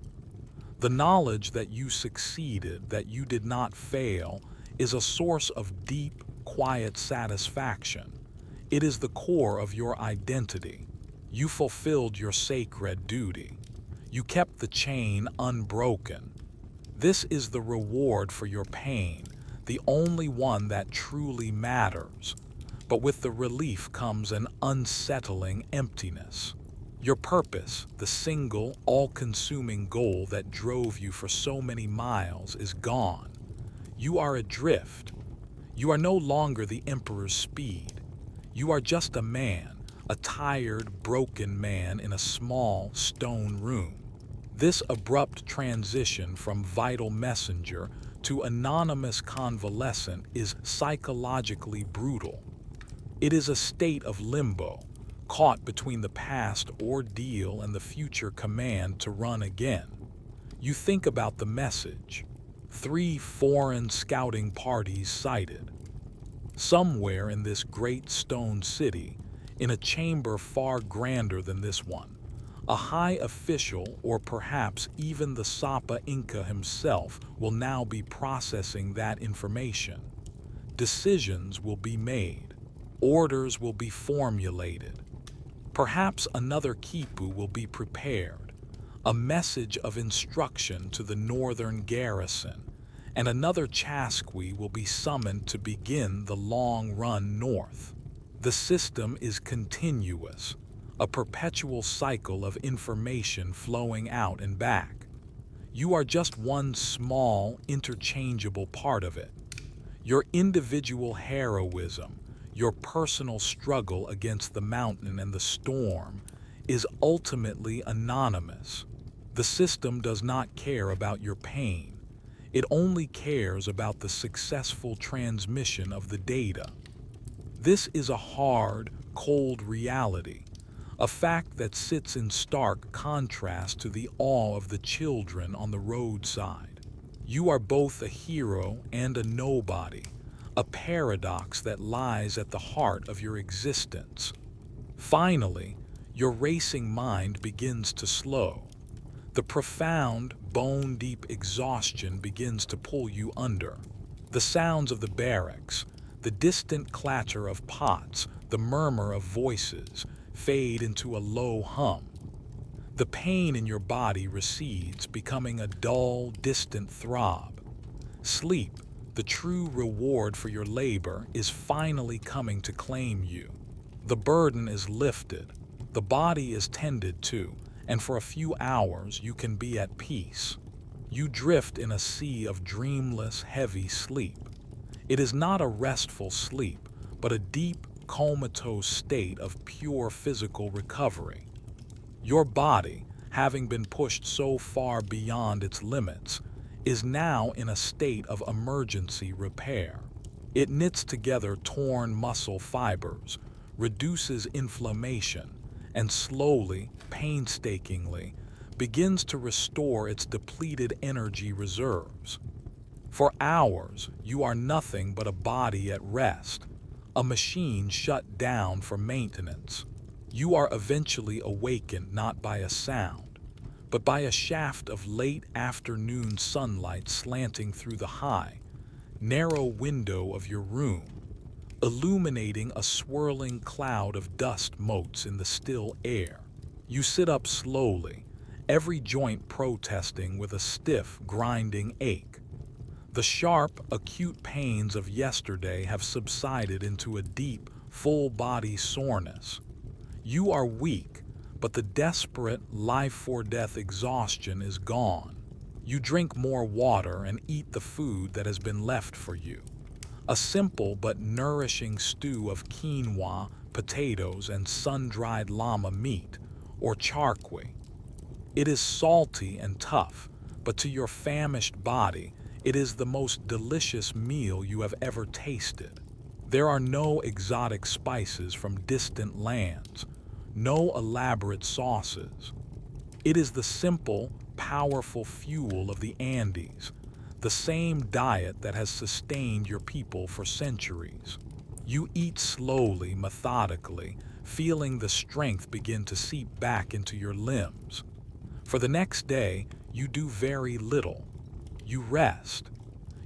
The knowledge that you succeeded, that you did not fail, is a source of deep, quiet satisfaction. It is the core of your identity. You fulfilled your sacred duty. You kept the chain unbroken. This is the reward for your pain, the only one that truly matters. But with the relief comes an unsettling emptiness. Your purpose, the single, all-consuming goal that drove you for so many miles, is gone. You are adrift. You are no longer the Emperor's speed. You are just a man, a tired, broken man in a small, stone room. This abrupt transition from vital messenger to anonymous convalescent is psychologically brutal. It is a state of limbo, caught between the past ordeal and the future command to run again. You think about the message. 3 foreign scouting parties sighted. Somewhere in this great stone city, in a chamber far grander than this one, a high official, or perhaps even the Sapa Inca himself, will now be processing that information. Decisions will be made. Orders will be formulated. Perhaps another quipu will be prepared, a message of instruction to the northern garrison, and another Chasqui will be summoned to begin the long run north. The system is continuous, a perpetual cycle of information flowing out and back. You are just one small, interchangeable part of it. Your individual heroism, your personal struggle against the mountain and the storm, is ultimately anonymous. The system does not care about your pain. It only cares about the successful transmission of the data. This is a hard, cold reality, a fact that sits in stark contrast to the awe of the children on the roadside. You are both a hero and a nobody, a paradox that lies at the heart of your existence. Finally, your racing mind begins to slow. The profound, bone-deep exhaustion begins to pull you under. The sounds of the barracks, the distant clatter of pots, the murmur of voices, fade into a low hum. The pain in your body recedes, becoming a dull, distant throb. Sleep, the true reward for your labor, is finally coming to claim you. The burden is lifted, the body is tended to, and for a few hours you can be at peace. You drift in a sea of dreamless, heavy sleep. It is not a restful sleep, but a deep, comatose state of pure physical recovery. Your body, having been pushed so far beyond its limits, is now in a state of emergency repair. It knits together torn muscle fibers, reduces inflammation, and slowly, painstakingly, begins to restore its depleted energy reserves. For hours, you are nothing but a body at rest, a machine shut down for maintenance. You are eventually awakened not by a sound, but by a shaft of late afternoon sunlight slanting through the high, narrow window of your room, illuminating a swirling cloud of dust motes in the still air. You sit up slowly, every joint protesting with a stiff, grinding ache. The sharp, acute pains of yesterday have subsided into a deep, full-body soreness. You are weak, but the desperate, life-for-death exhaustion is gone. You drink more water and eat the food that has been left for you. A simple but nourishing stew of quinoa, potatoes, and sun-dried llama meat, or chasqui. It is salty and tough, but to your famished body, it is the most delicious meal you have ever tasted. There are no exotic spices from distant lands, no elaborate sauces. It is the simple, powerful fuel of the Andes, the same diet that has sustained your people for centuries. You eat slowly, methodically, feeling the strength begin to seep back into your limbs. For the next day, you do very little. You rest.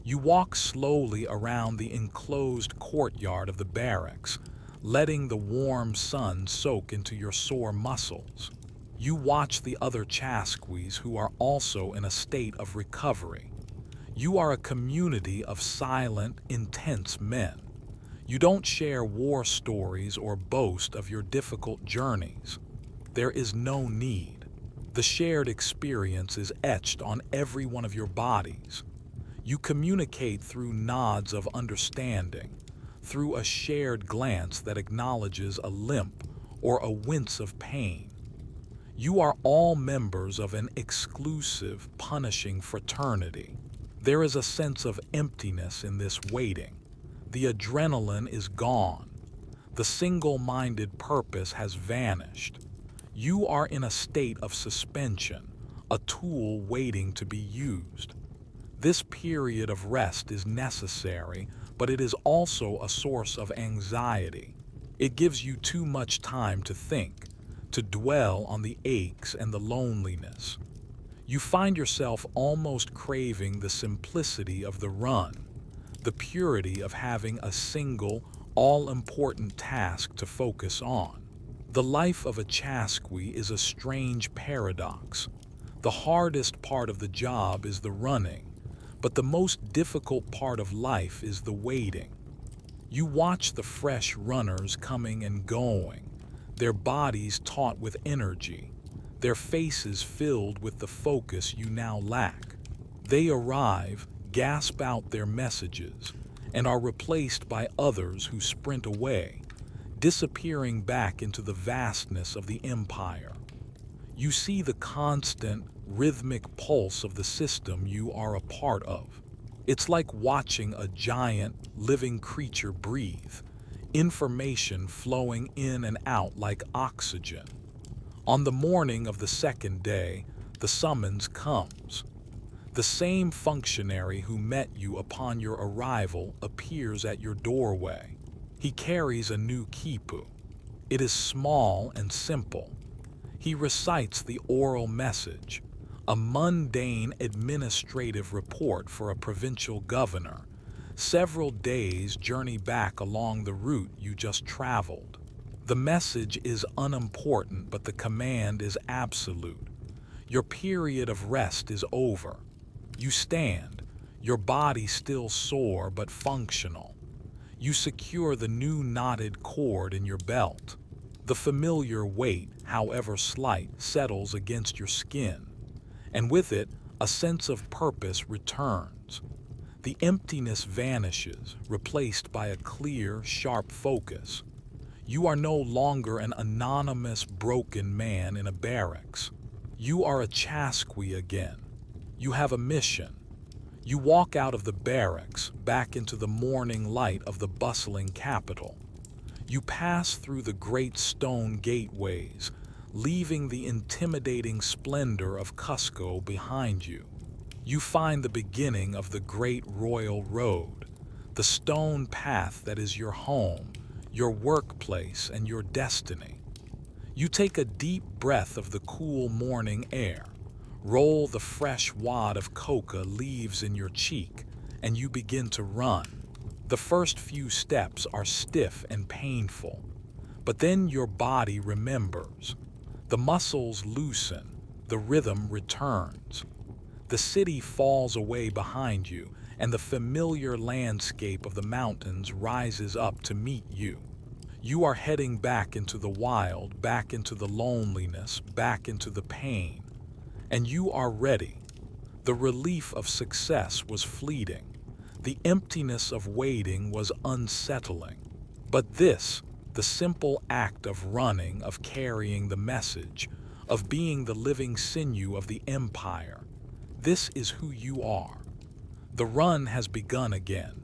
You walk slowly around the enclosed courtyard of the barracks, letting the warm sun soak into your sore muscles. You watch the other Chasquis who are also in a state of recovery. You are a community of silent, intense men. You don't share war stories or boast of your difficult journeys. There is no need. The shared experience is etched on every one of your bodies. You communicate through nods of understanding, through a shared glance that acknowledges a limp or a wince of pain. You are all members of an exclusive, punishing fraternity. There is a sense of emptiness in this waiting. The adrenaline is gone. The single-minded purpose has vanished. You are in a state of suspension, a tool waiting to be used. This period of rest is necessary, but it is also a source of anxiety. It gives you too much time to think, to dwell on the aches and the loneliness. You find yourself almost craving the simplicity of the run, the purity of having a single, all-important task to focus on. The life of a Chasqui is a strange paradox. The hardest part of the job is the running, but the most difficult part of life is the waiting. You watch the fresh runners coming and going, their bodies taut with energy, their faces filled with the focus you now lack. They arrive, gasp out their messages, and are replaced by others who sprint away, disappearing back into the vastness of the empire. You see the constant, rhythmic pulse of the system you are a part of. It's like watching a giant, living creature breathe, information flowing in and out like oxygen. On the morning of the second day, the summons comes. The same functionary who met you upon your arrival appears at your doorway. He carries a new quipu. It is small and simple. He recites the oral message, a mundane administrative report for a provincial governor, several days' journey back along the route you just traveled. The message is unimportant, but the command is absolute. Your period of rest is over. You stand, your body still sore but functional. You secure the new knotted cord in your belt. The familiar weight, however slight, settles against your skin, and with it, a sense of purpose returns. The emptiness vanishes, replaced by a clear, sharp focus. You are no longer an anonymous, broken man in a barracks. You are a Chasqui again. You have a mission. You walk out of the barracks, back into the morning light of the bustling capital. You pass through the great stone gateways, leaving the intimidating splendor of Cusco behind you. You find the beginning of the Great Royal Road, the stone path that is your home, your workplace, and your destiny. You take a deep breath of the cool morning air, roll the fresh wad of coca leaves in your cheek, and you begin to run. The first few steps are stiff and painful, but then your body remembers. The muscles loosen, the rhythm returns. The city falls away behind you, and the familiar landscape of the mountains rises up to meet you. You are heading back into the wild, back into the loneliness, back into the pain. And you are ready. The relief of success was fleeting. The emptiness of waiting was unsettling. But this, the simple act of running, of carrying the message, of being the living sinew of the empire, this is who you are. The run has begun again.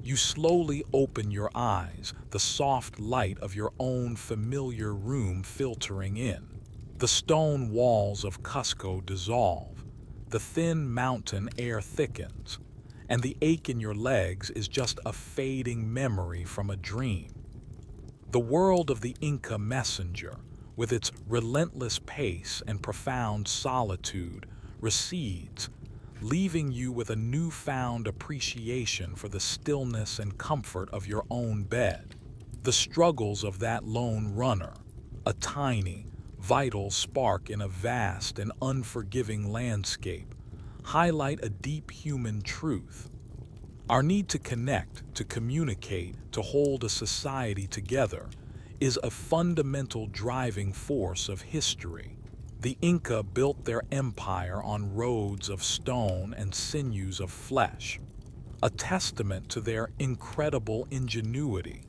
You slowly open your eyes, the soft light of your own familiar room filtering in. The stone walls of Cusco dissolve, the thin mountain air thickens, and the ache in your legs is just a fading memory from a dream. The world of the Inca messenger, with its relentless pace and profound solitude, recedes, leaving you with a newfound appreciation for the stillness and comfort of your own bed. The struggles of that lone runner, a tiny, vital spark in a vast and unforgiving landscape, highlight a deep human truth. Our need to connect, to communicate, to hold a society together is a fundamental driving force of history. The Inca built their empire on roads of stone and sinews of flesh, a testament to their incredible ingenuity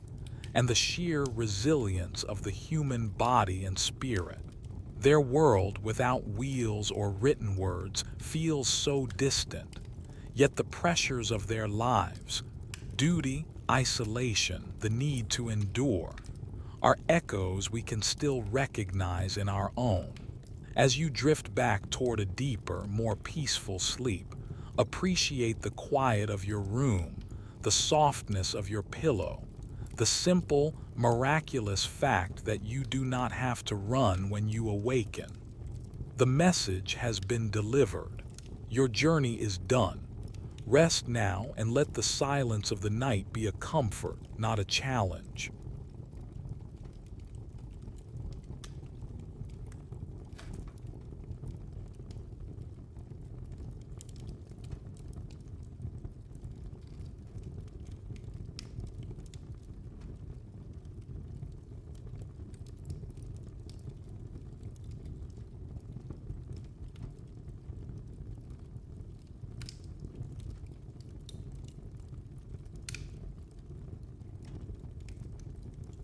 and the sheer resilience of the human body and spirit. Their world without wheels or written words feels so distant, yet the pressures of their lives, duty, isolation, the need to endure, are echoes we can still recognize in our own. As you drift back toward a deeper, more peaceful sleep, appreciate the quiet of your room, the softness of your pillow, the simple, miraculous fact that you do not have to run when you awaken. The message has been delivered. Your journey is done. Rest now and let the silence of the night be a comfort, not a challenge.